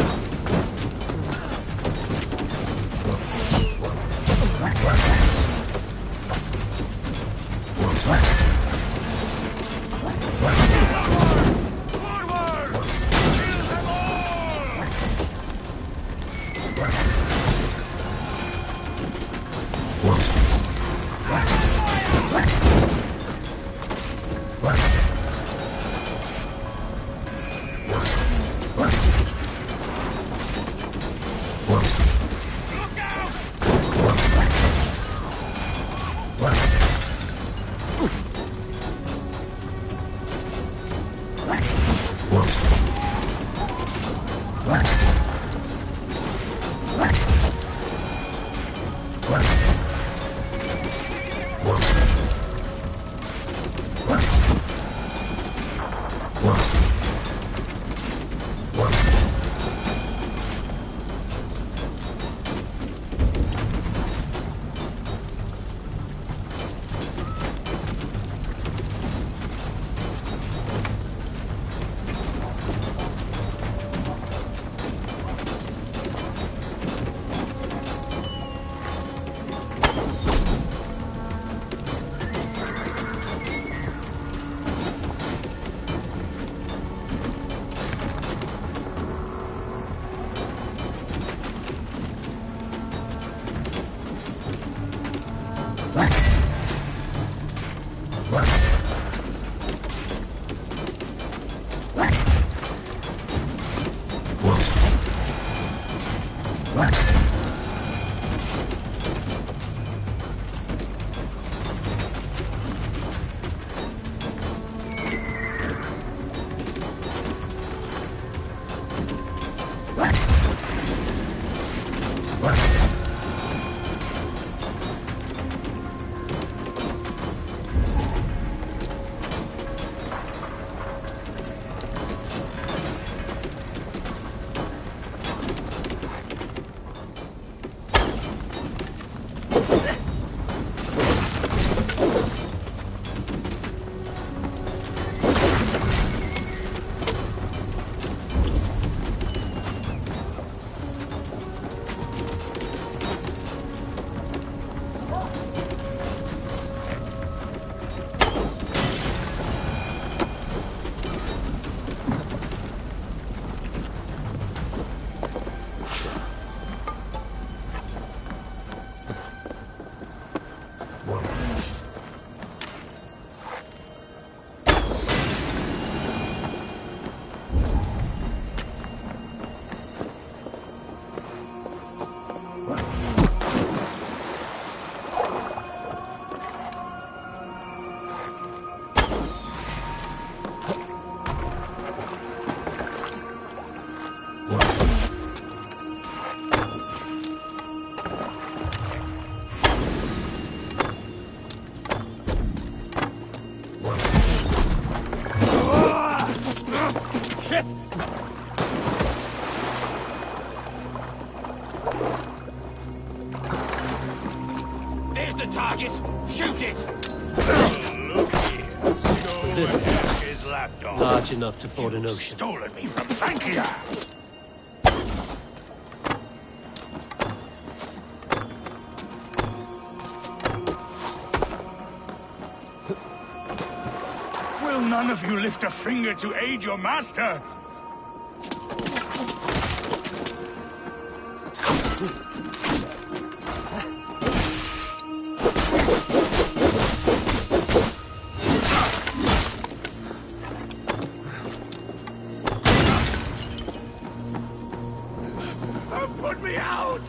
S13: the target! Shoot it!
S3: This
S13: Is lapdog.
S3: large enough to ford an ocean.
S13: Stolen me from Frankia! Will none of you lift a finger to aid your master? Put me out!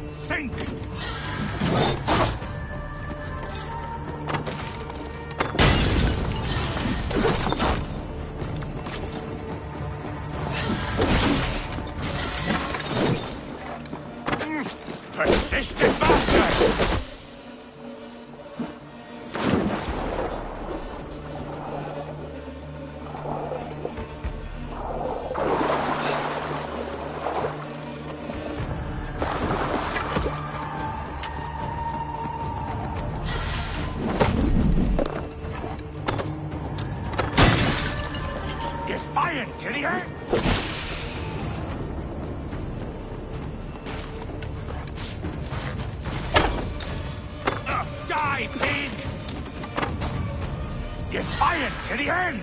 S13: Sink! Persistent bastard! Defiant to the end! Die, pig! Defiant to the end!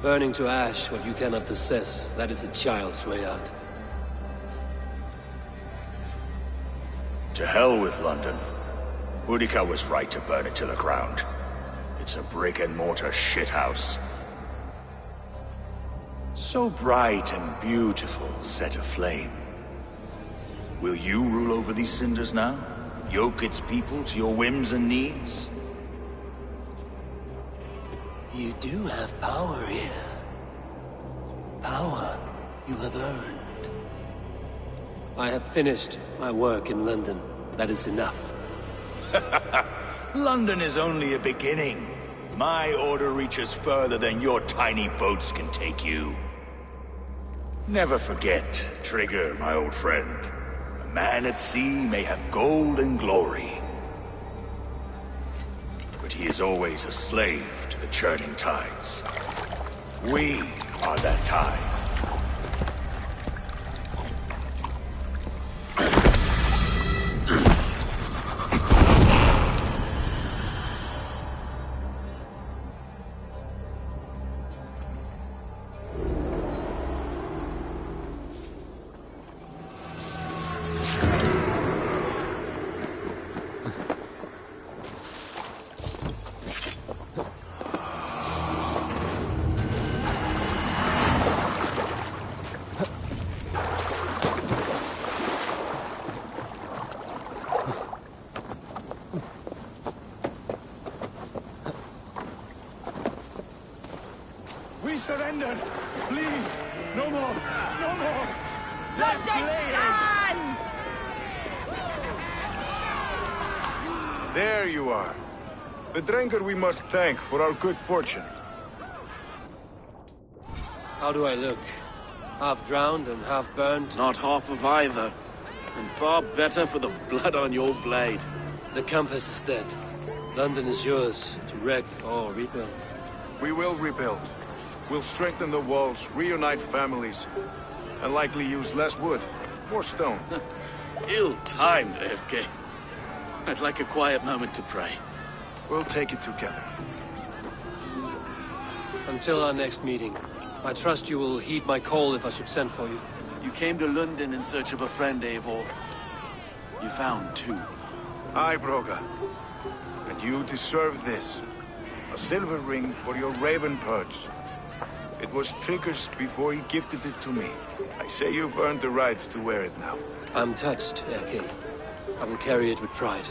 S3: Burning to ash what you cannot possess, that is a child's way out.
S14: To hell with London. Boudica was right to burn it to the ground. It's a brick-and-mortar shithouse. So bright and beautiful, set aflame. Will you rule over these cinders now? Yoke its people to your whims and needs?
S3: You do have power here. Power you have earned. I have finished my work in London. That is enough.
S14: London is only a beginning. My order reaches further than your tiny boats can take you. Never forget, Trigger, my old friend. A man at sea may have gold and glory, but he is always a slave to the churning tides. We are that tide.
S13: We surrender! Please! No more! No more!
S9: London stands!
S4: There you are. The drinker we must thank for our good fortune.
S3: How do I look? Half drowned and half burned?
S2: Not half of either. And far better for the blood on your blade.
S3: The Compass is dead. London is yours, to wreck or rebuild.
S4: We will rebuild. We'll strengthen the walls, reunite families, and likely use less wood, more stone.
S2: Ill-timed, Erke. I'd like a quiet moment to pray.
S4: We'll take it together.
S3: Until our next meeting, I trust you will heed my call if I should send for you.
S2: You came to London in search of a friend, Eivor. You found two.
S4: Aye, Broga. And you deserve this. A silver ring for your raven perch. It was Trigger's before he gifted it to me. I say you've earned the right to wear it now.
S3: I'm touched, Erke. I will carry it with pride.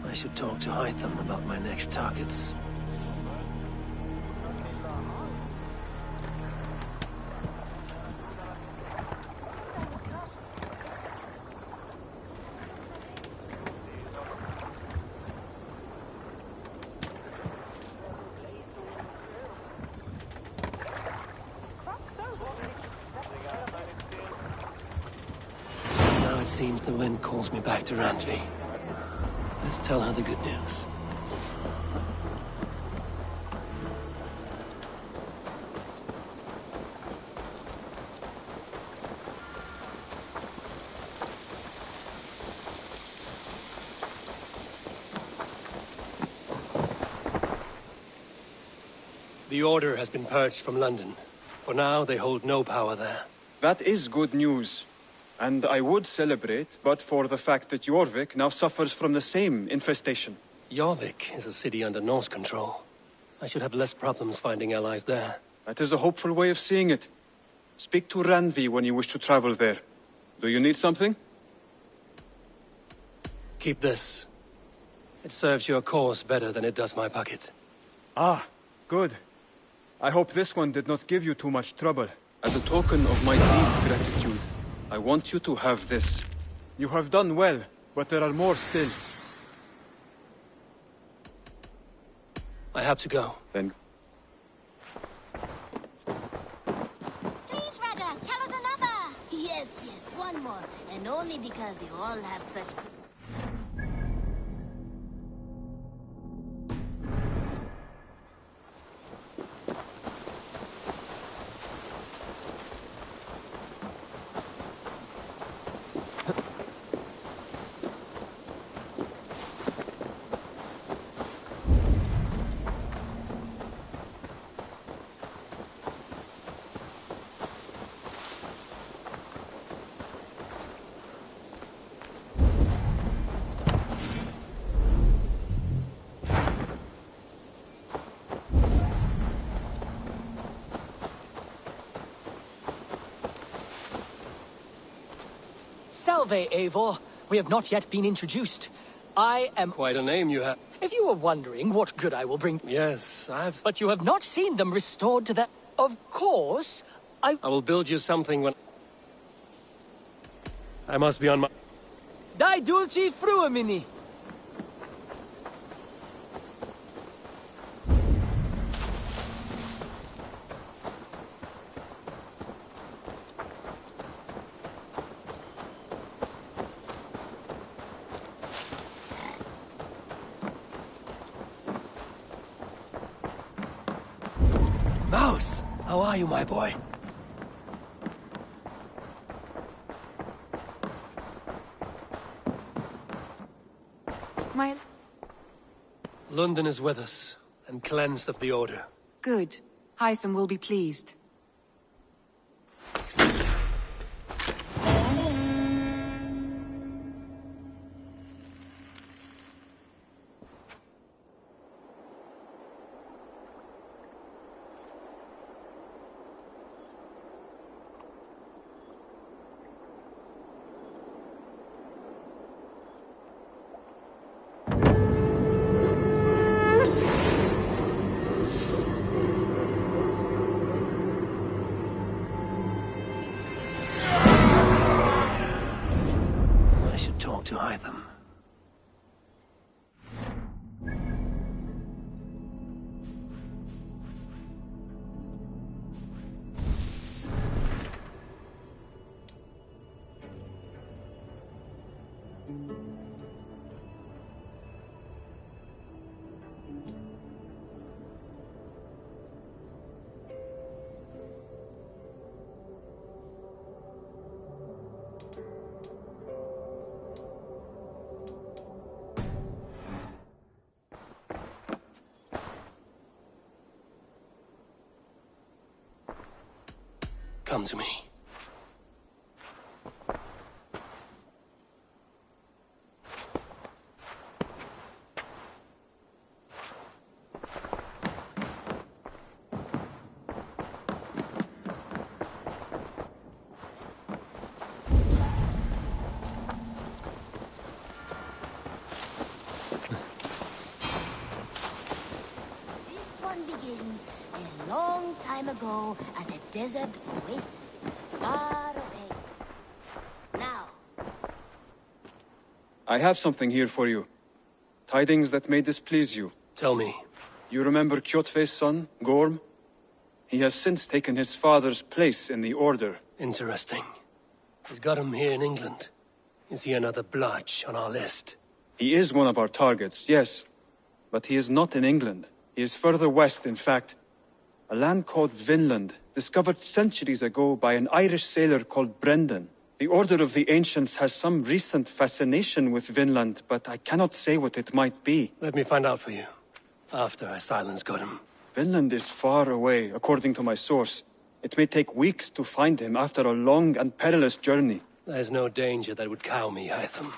S3: I should talk to Hytham about my next targets. Now it seems the wind calls me back to Randvi. Let's tell her the good news. The Order has been purged from London. For now, they hold no power there.
S15: That is good news. And I would celebrate, but for the fact that Jorvik now suffers from the same infestation.
S3: Jorvik is a city under Norse control. I should have less problems finding allies there.
S15: That is a hopeful way of seeing it. Speak to Randvi when you wish to travel there. Do you need something?
S3: Keep this. It serves your cause better than it does my pocket.
S15: Ah, good. I hope this one did not give you too much trouble. As a token of my deep gratitude, I want you to have this. You have done well, but there are more still.
S3: I have to go.
S15: Then...
S16: Please, Rada, tell us another! Yes, yes, one more. And only because you all have such...
S17: Salve, Eivor. We have not yet been introduced. I am...
S3: Quite a name you have.
S17: If you were wondering what good I will bring...
S3: Yes, I have...
S17: But you have not seen them restored to their... Of course, I
S3: will build you something when... I must be on my...
S17: Die dulci fruamini.
S3: Mouse! How are you, my boy? London is with us, and cleansed of the Order.
S18: Good. Hytham will be pleased.
S3: To Hytham. Come to me.
S16: Begins a long time ago at a desert oasis, far away. Now.
S15: I have something here for you. Tidings that may displease you.
S3: Tell me.
S15: You remember Kjotve's son, Gorm? He has since taken his father's place in the Order.
S3: Interesting. He's got him here in England. Is he another blotch on our list?
S15: He is one of our targets, yes. But he is not in England. He is further west, in fact. A land called Vinland, discovered centuries ago by an Irish sailor called Brendan. The Order of the Ancients has some recent fascination with Vinland, but I cannot say what it might be.
S3: Let me find out for you, after I silence Godham.
S15: Vinland is far away, according to my source. It may take weeks to find him after a long and perilous journey.
S3: There's no danger that would cow me, Hytham.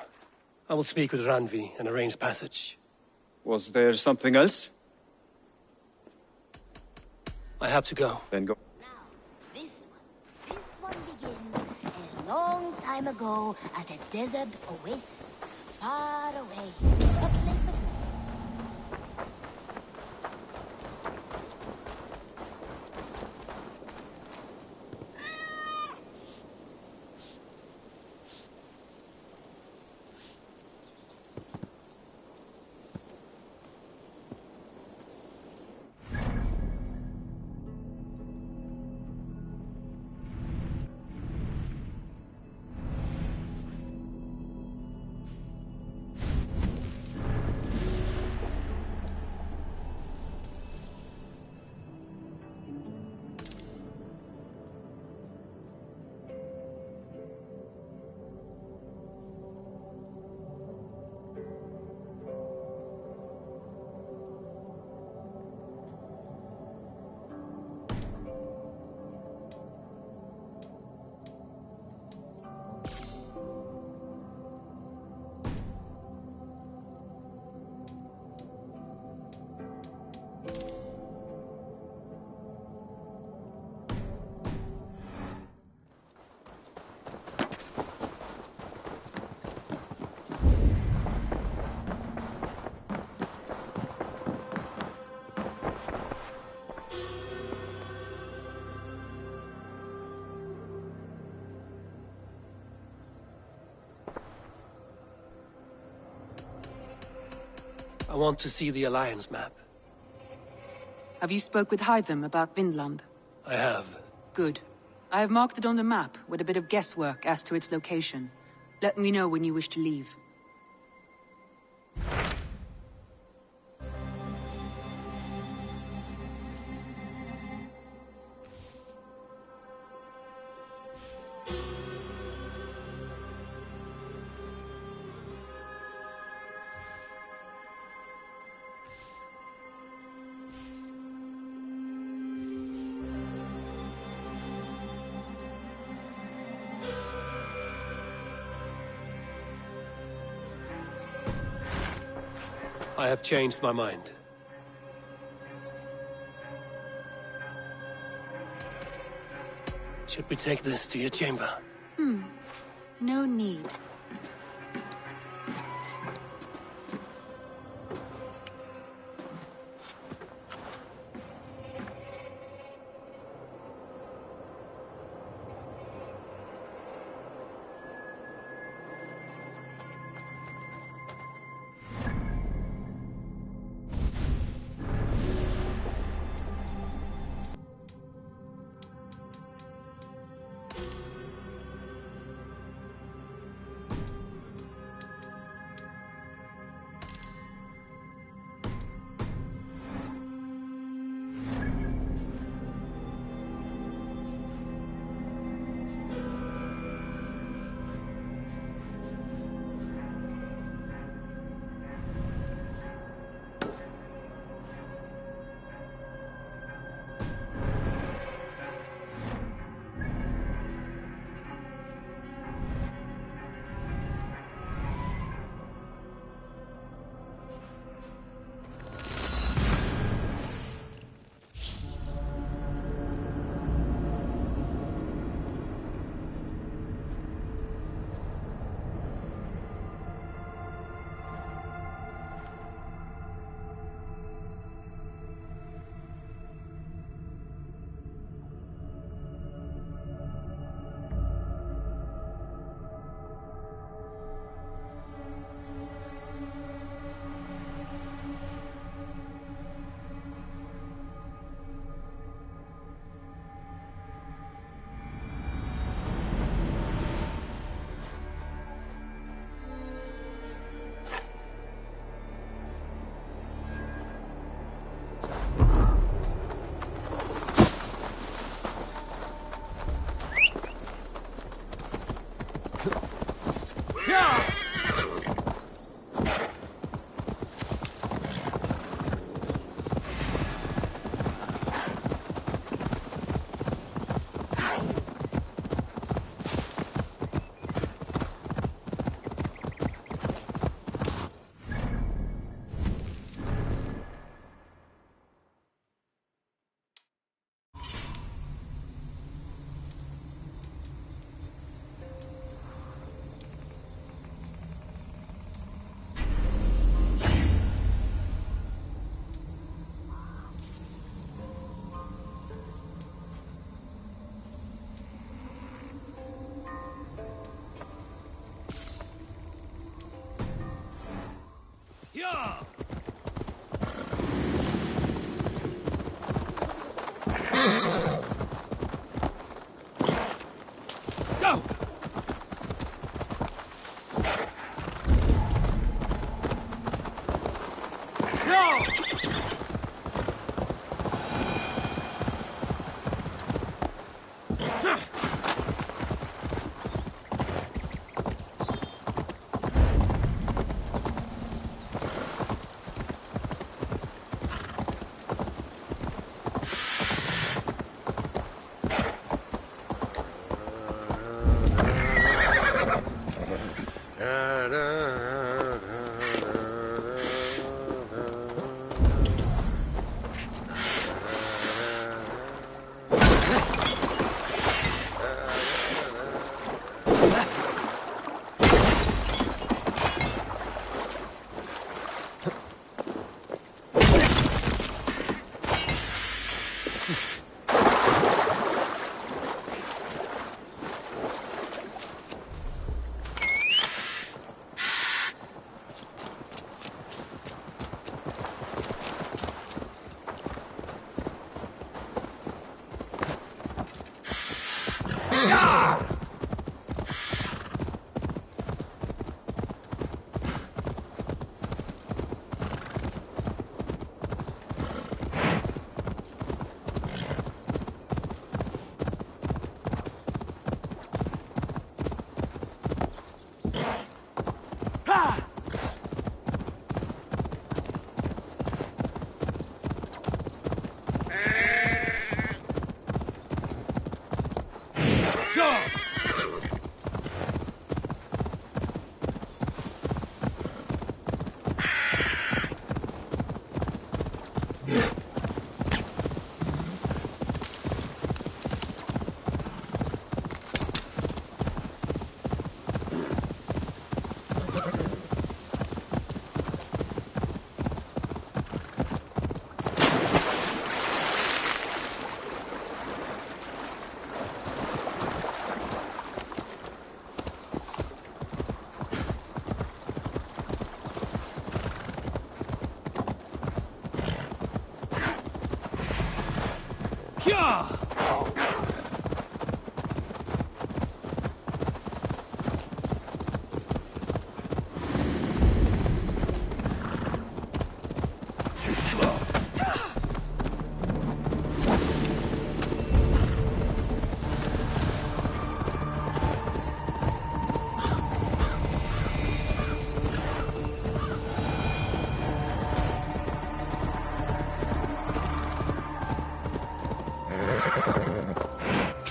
S3: I will speak with Randvi and arrange passage.
S15: Was there something else?
S3: I have to go.
S15: Then go.
S16: Now, this one begins a long time ago at a desert oasis, far away. A place of...
S3: I want to see the Alliance map.
S18: Have you spoke with Hytham about Vinland?
S3: I have.
S18: Good. I have marked it on the map with a bit of guesswork as to its location. Let me know when you wish to leave.
S3: I have changed my mind. Should we take this to your chamber?
S18: No need.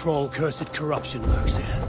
S3: Troll-cursed corruption lurks here.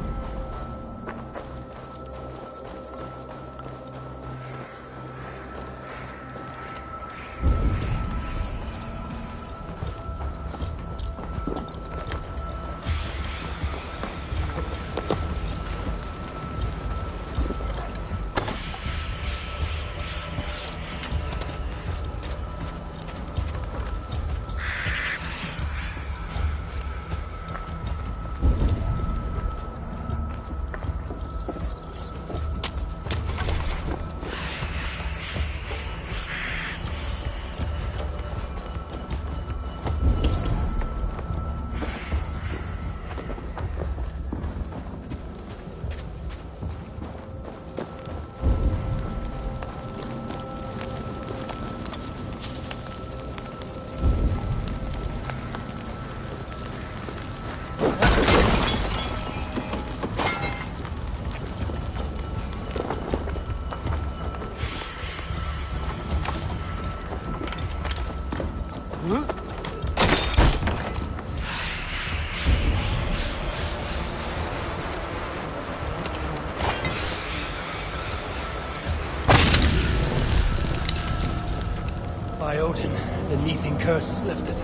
S3: By Odin, the Neething curse is lifted.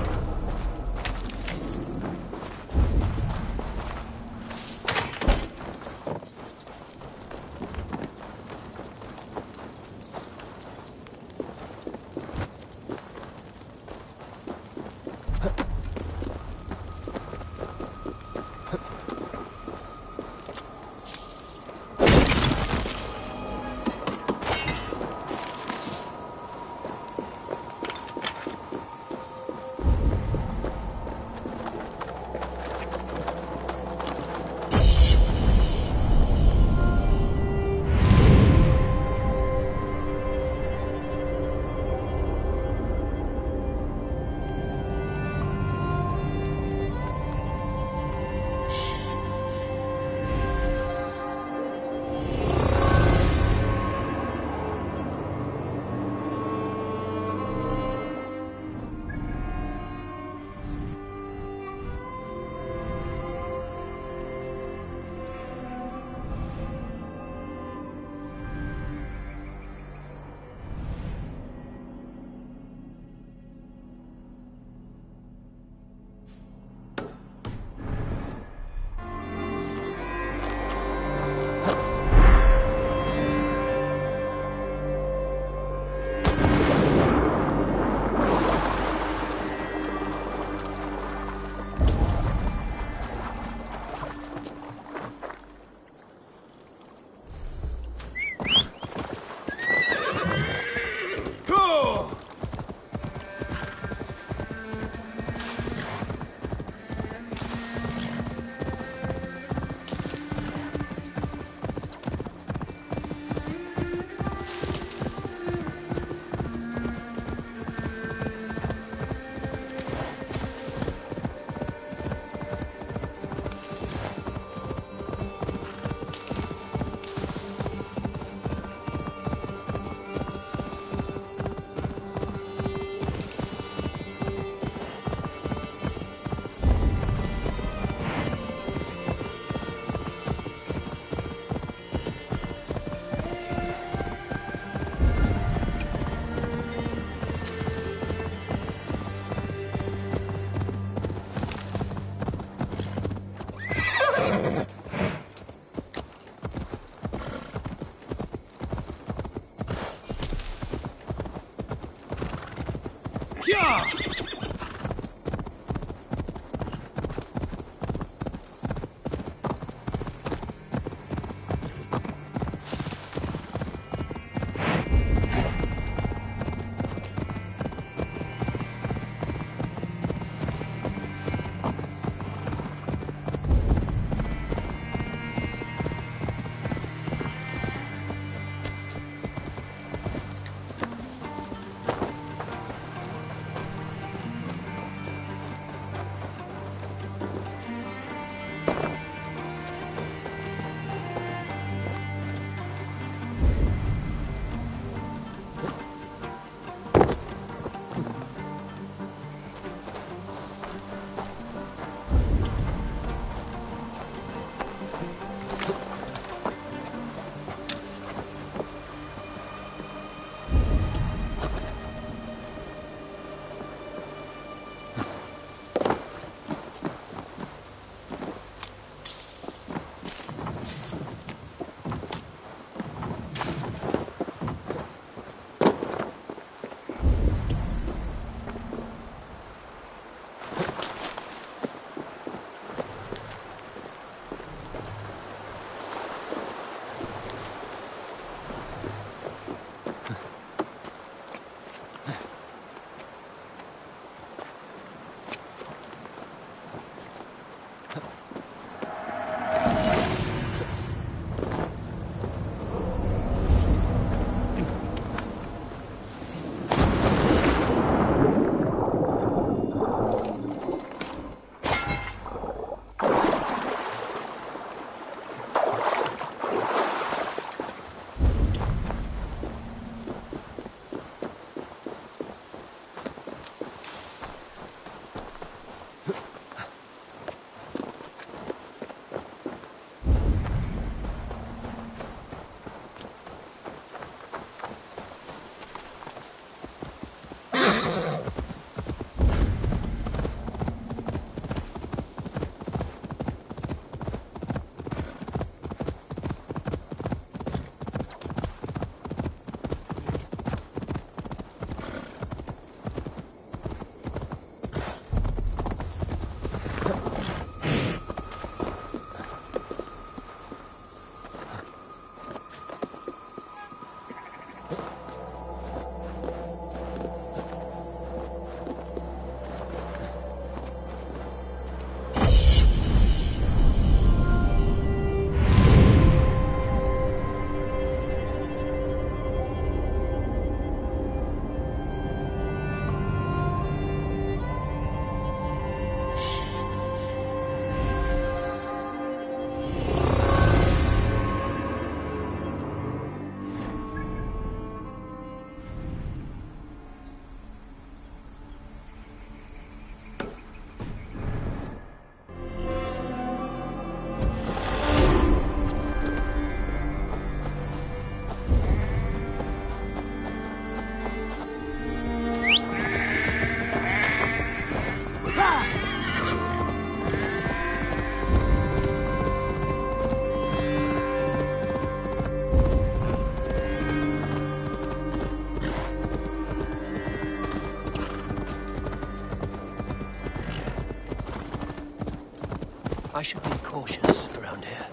S3: I should be cautious around here.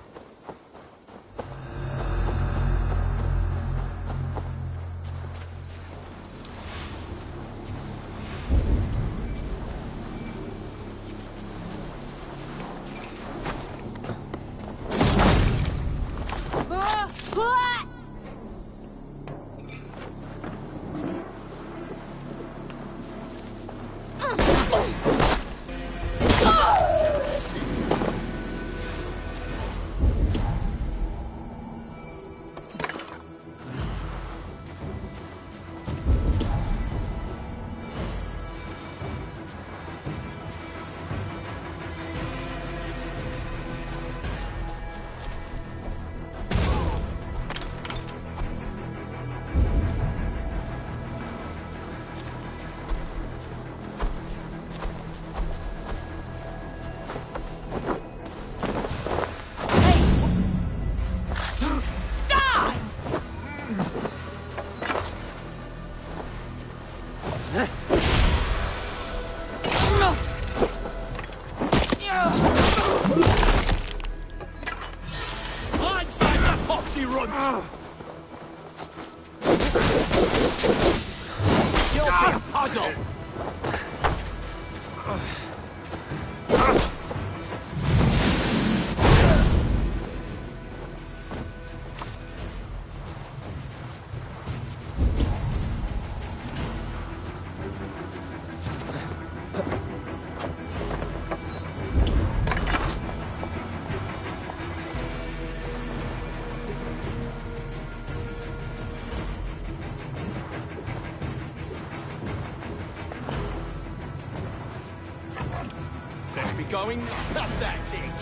S10: Going pathetic.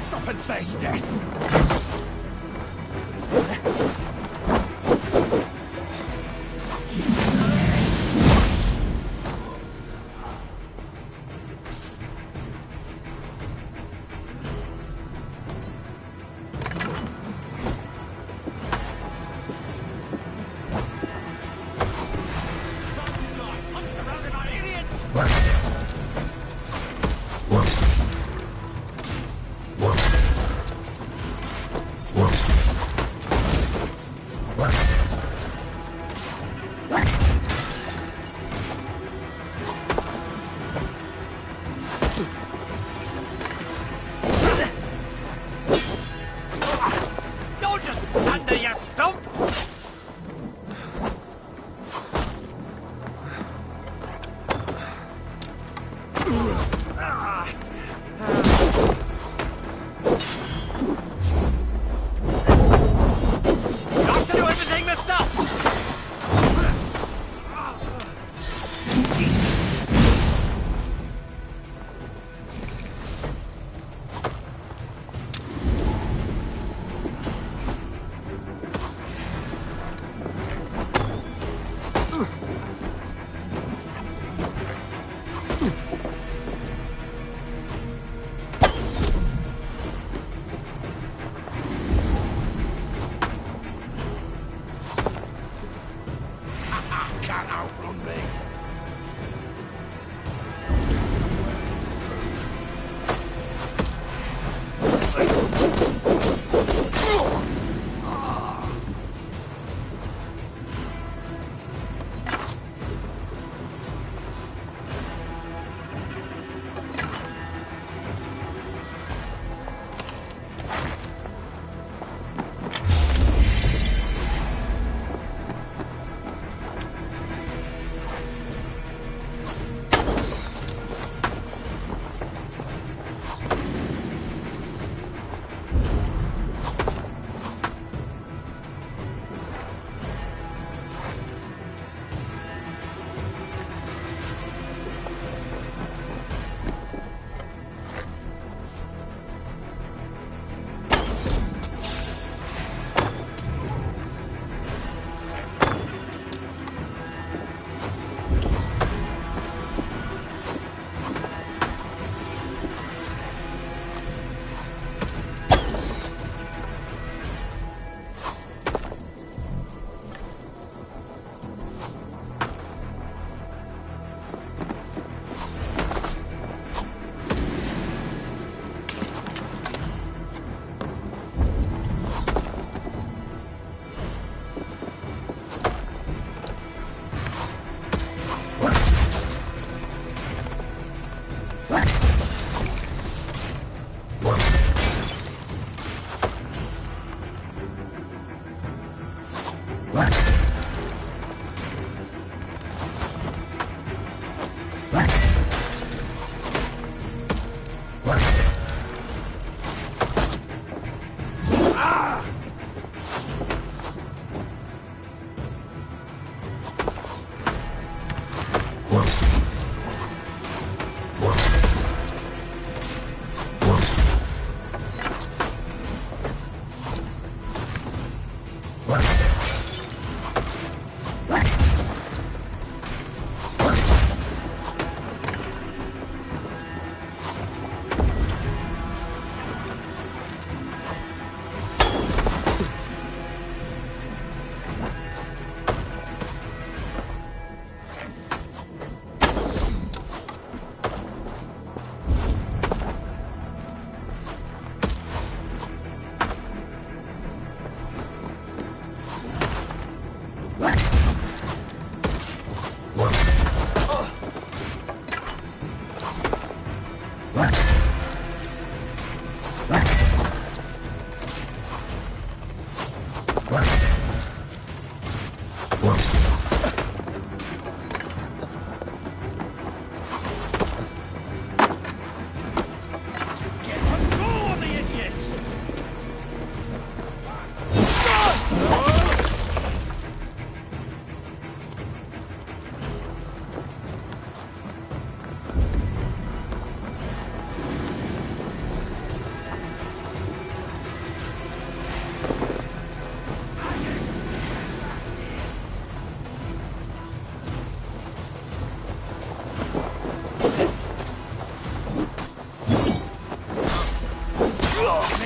S13: Stop and face death!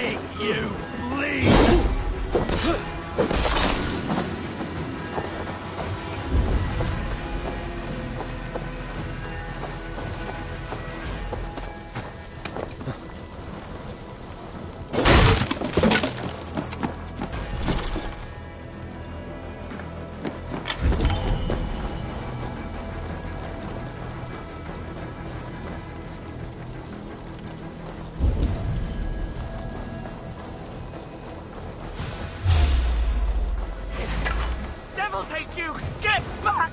S14: make you bleed!
S7: Devil take you! Get back!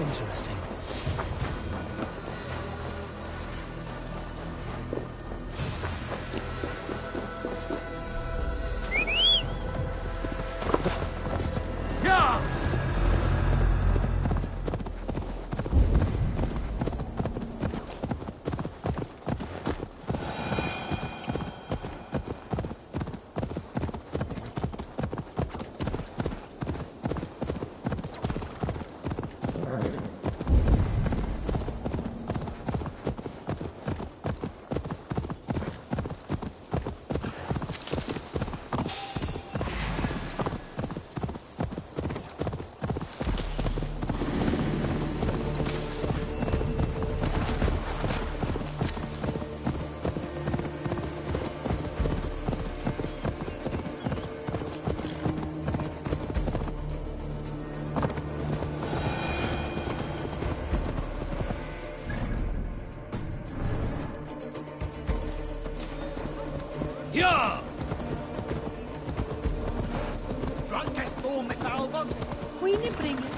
S3: Interesting.
S7: Ja! Drunkest þú met album?
S16: Queenie bring it.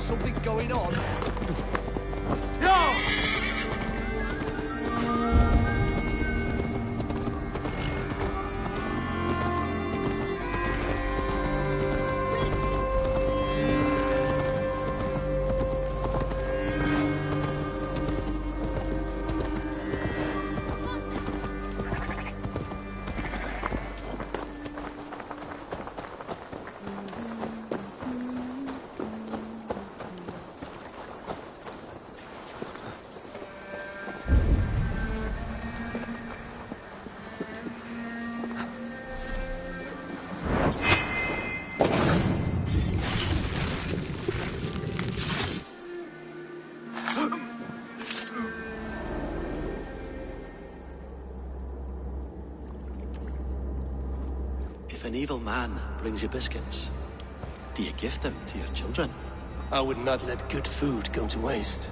S7: Something going on? No!
S19: If an evil man brings you biscuits, do you give them to your children?
S3: I would not let good food go to waste.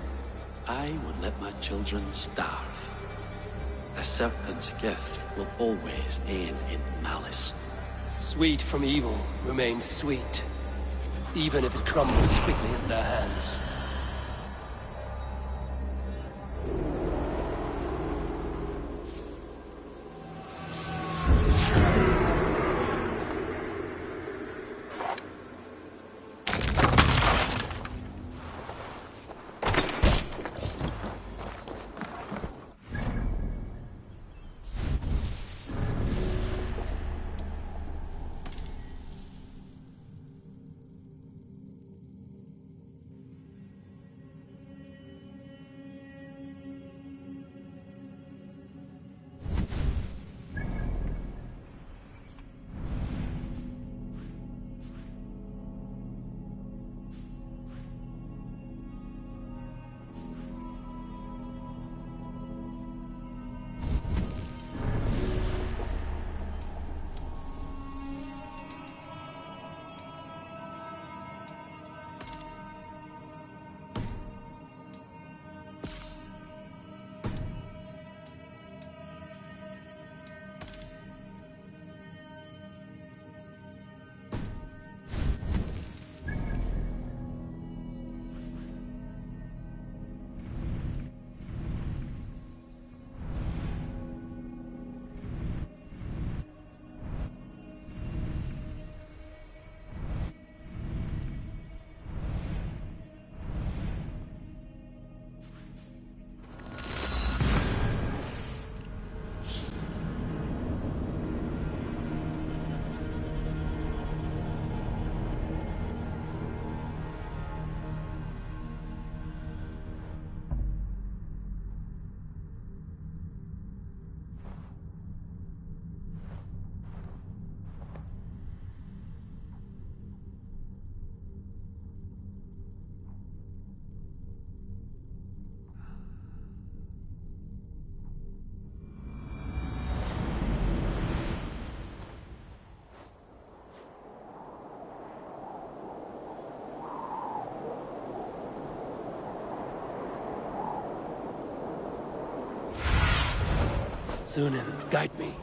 S19: I would let my children starve. A serpent's gift will always end in malice.
S3: Sweet from evil remains sweet, even if it crumbles quickly in their hands. Zunin, guide me.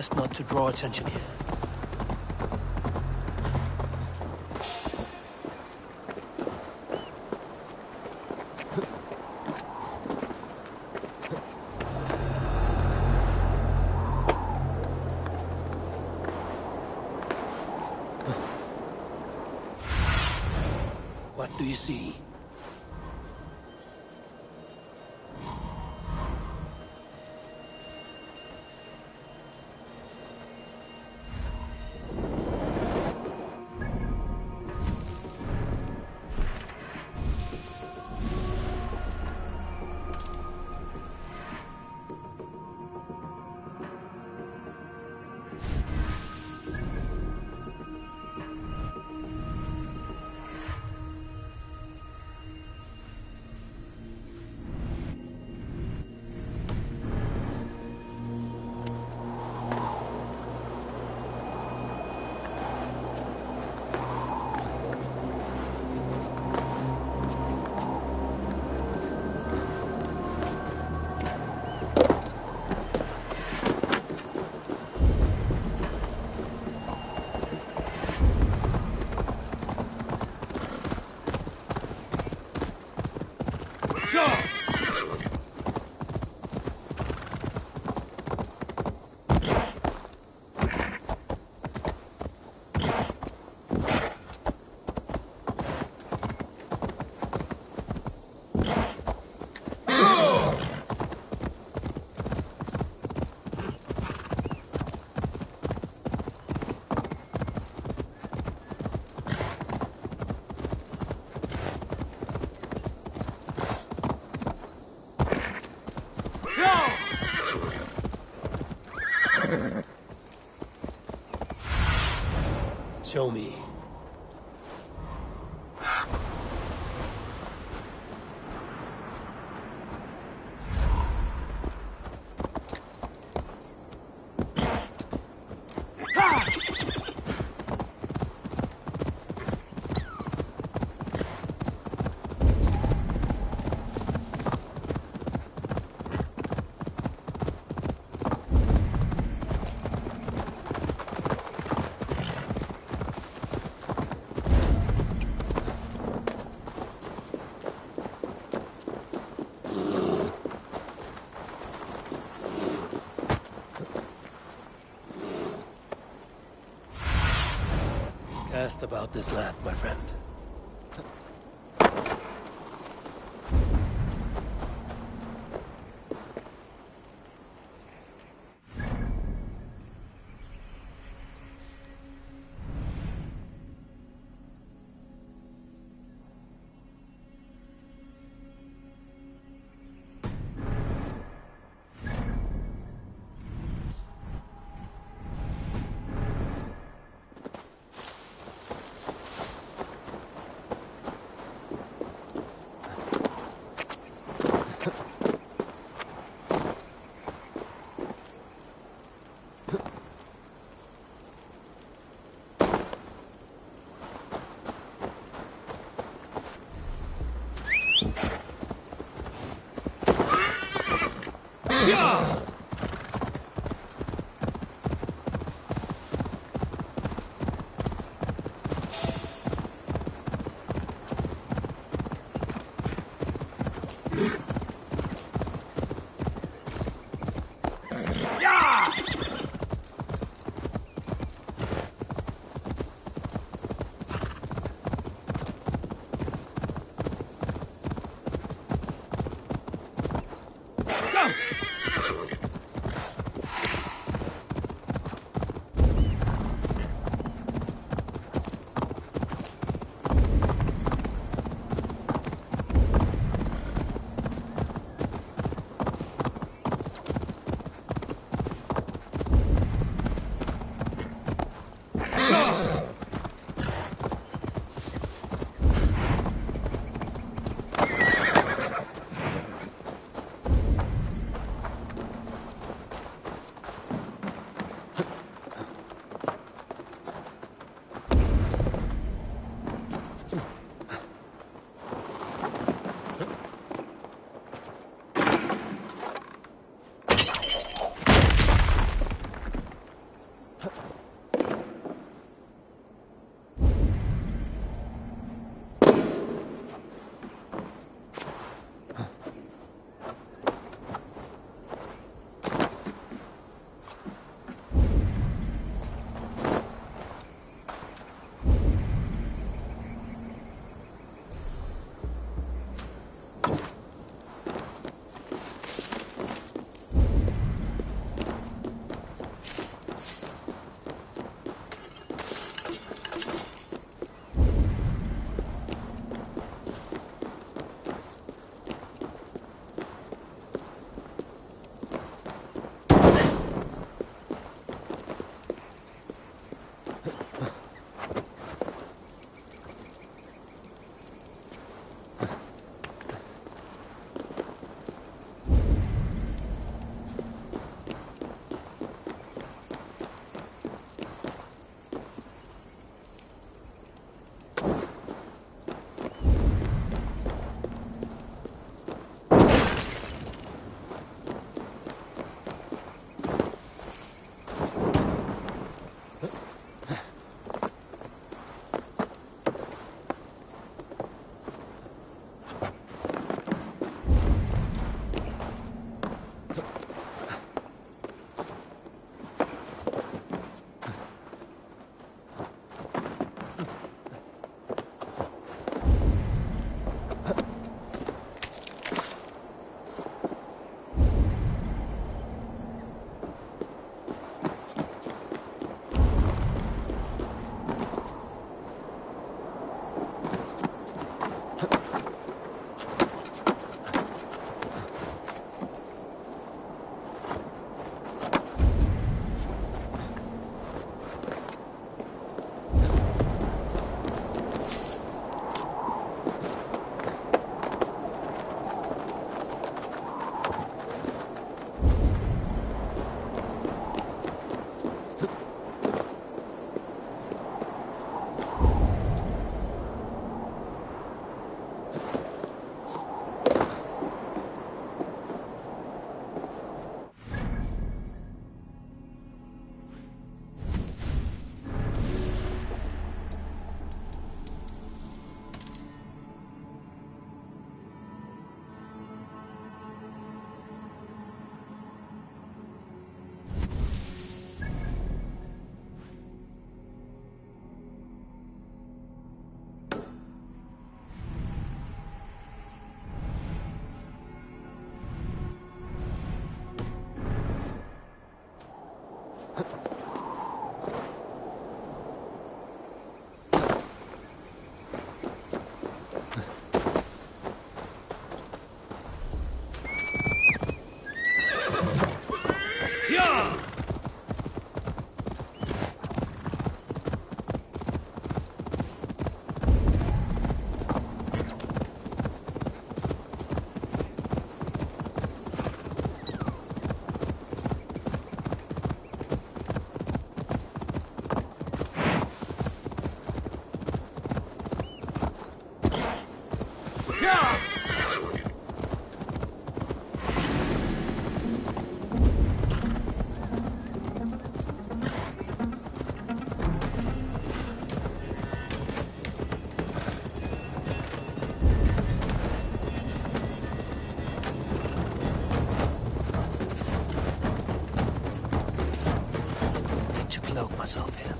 S3: Best not to draw attention here. What do you see? Show me. Cast about this land, my friend. Cloak myself here.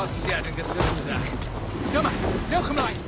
S7: Hosiad yn gysylltach. Dyma, dewch ymlaen!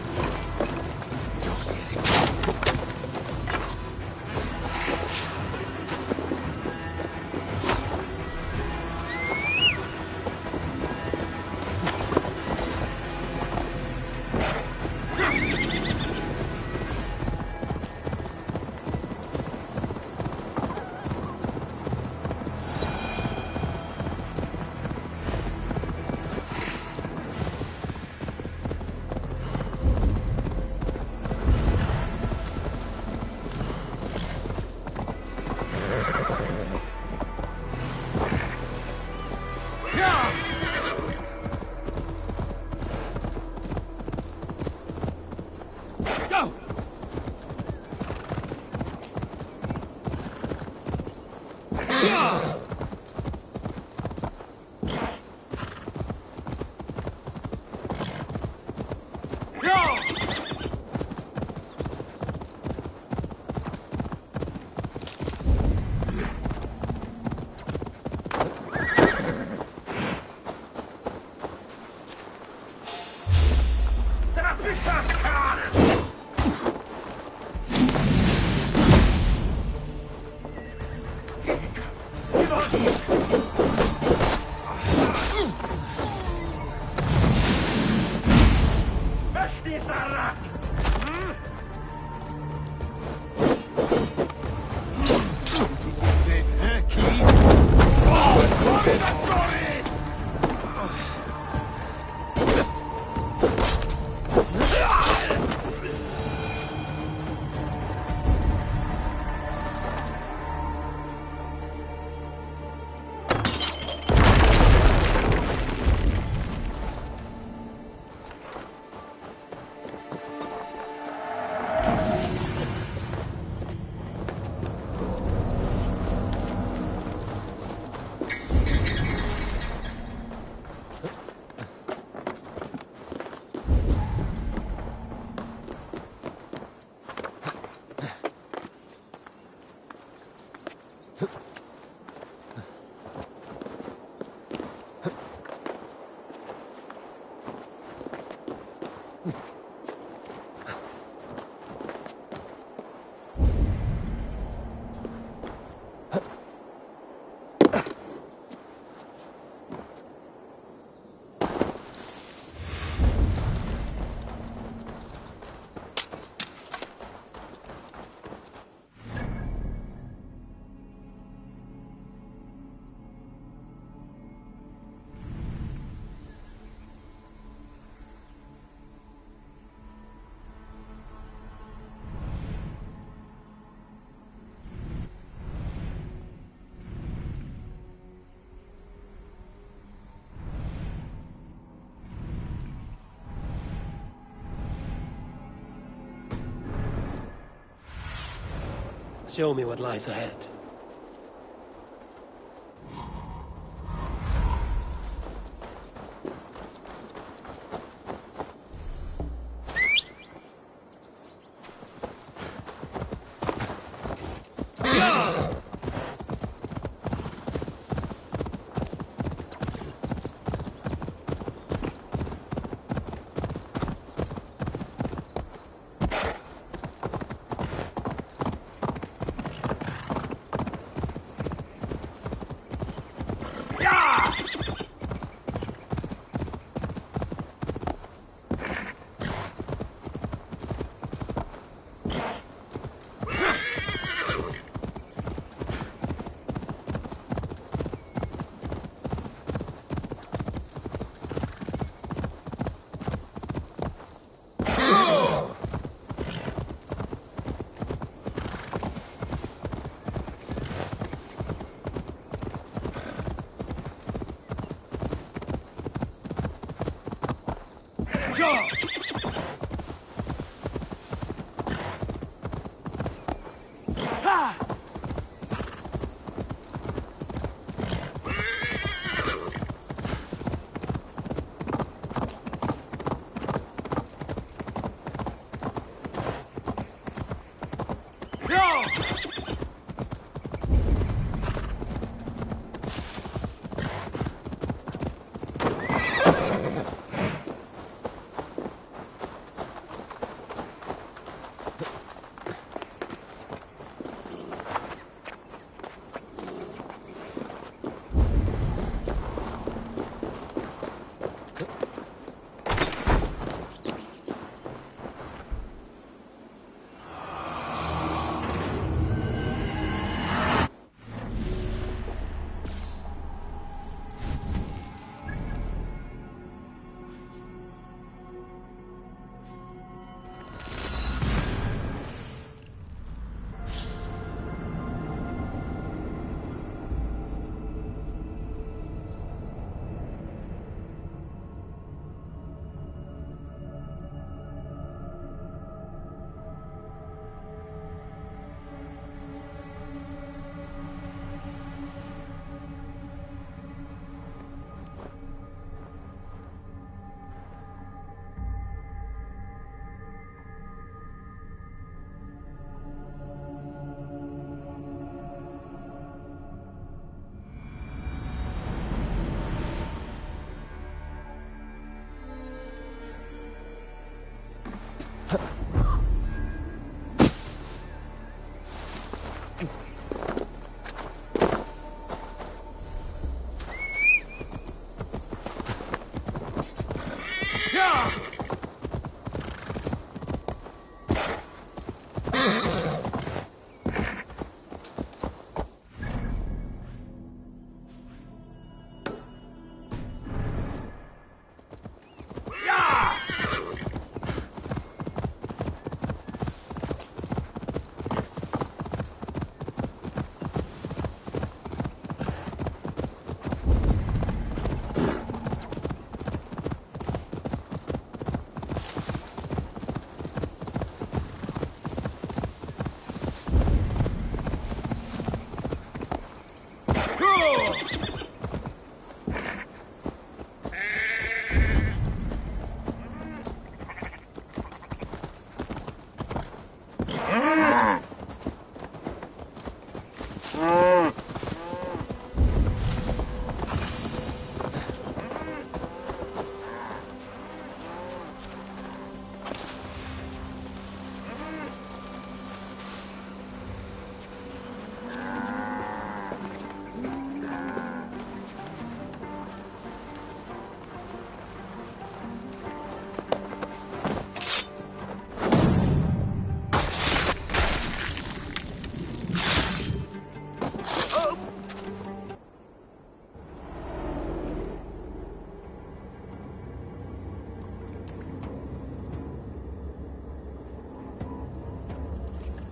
S3: Show me what lies ahead.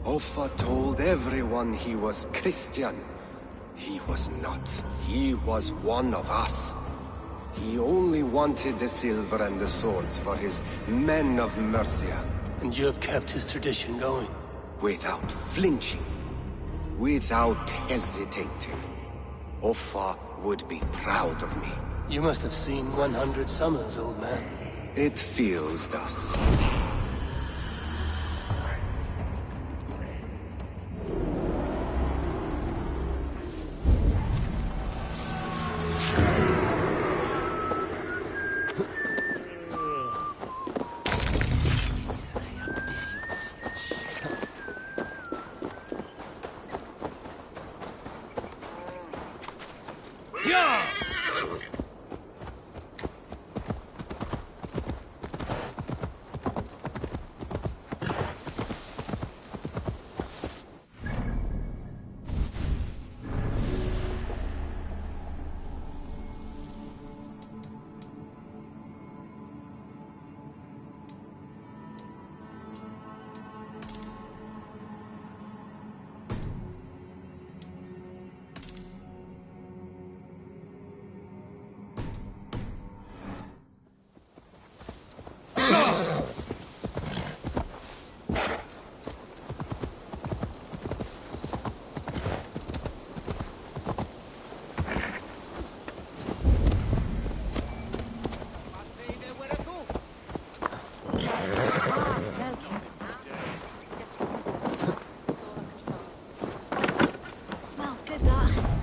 S20: Offa told everyone he was Christian. He was not. He was one of us. He only wanted the silver and the swords for his men of Mercia.
S3: And you have kept his tradition going?
S20: Without flinching. without hesitating. Offa would be proud of me.
S3: You must have seen 100 summers, old man.
S20: It feels thus.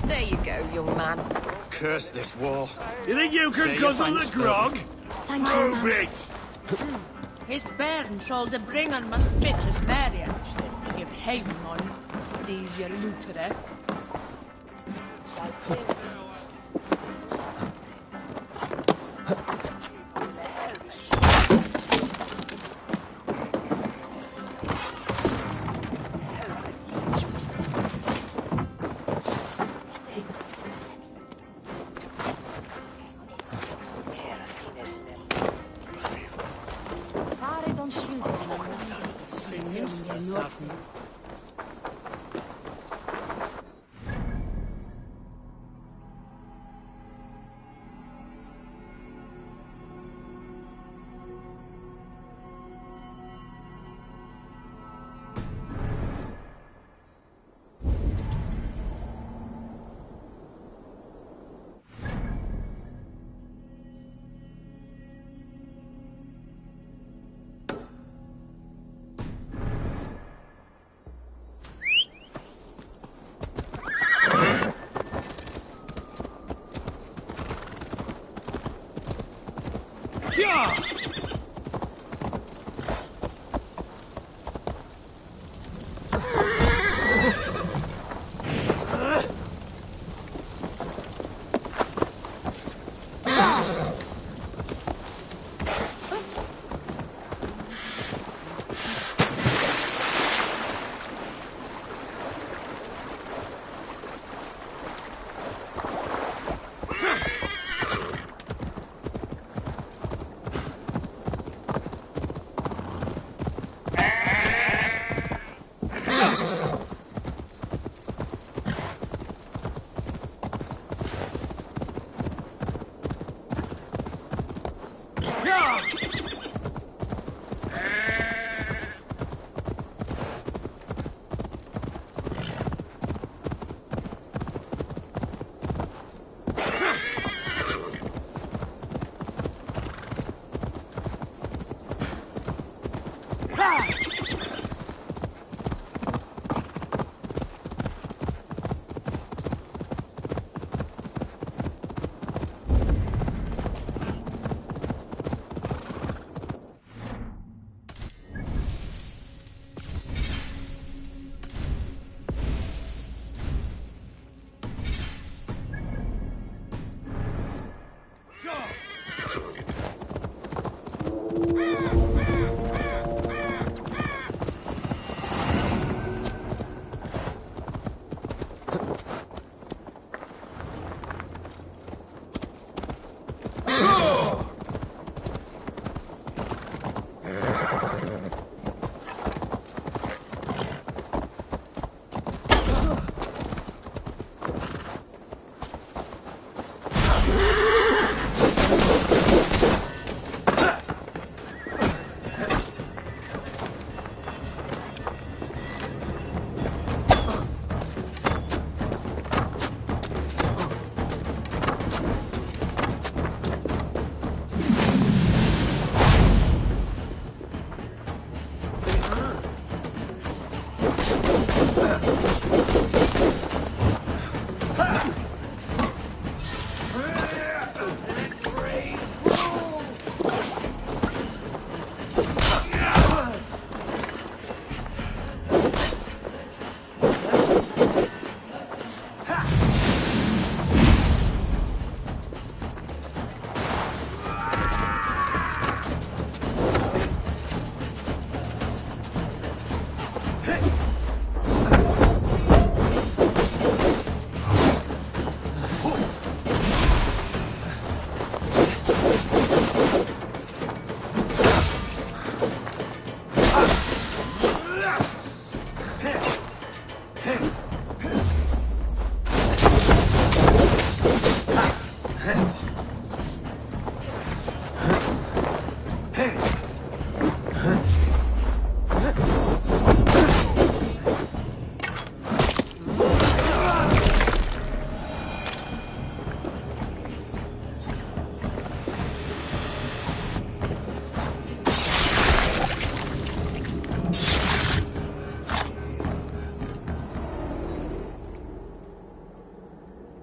S12: There you go, young man.
S13: Curse this war. You think you can guzzle the grog?
S16: Thank you,
S13: Prove
S16: man.
S13: it!
S21: His bairn should bring on must bitches marriage. Give him on these your looter.
S16: Fare don't shoot him.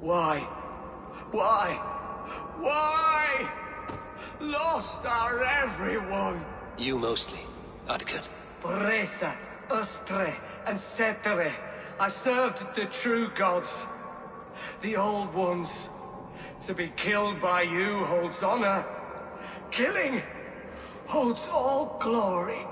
S7: Why? Why? Why? Lost are everyone.
S3: You mostly, Adkut.
S7: Bretha, Ustre, and Setere. I served the true gods. The old ones. To be killed by you holds honor. Killing holds all glory.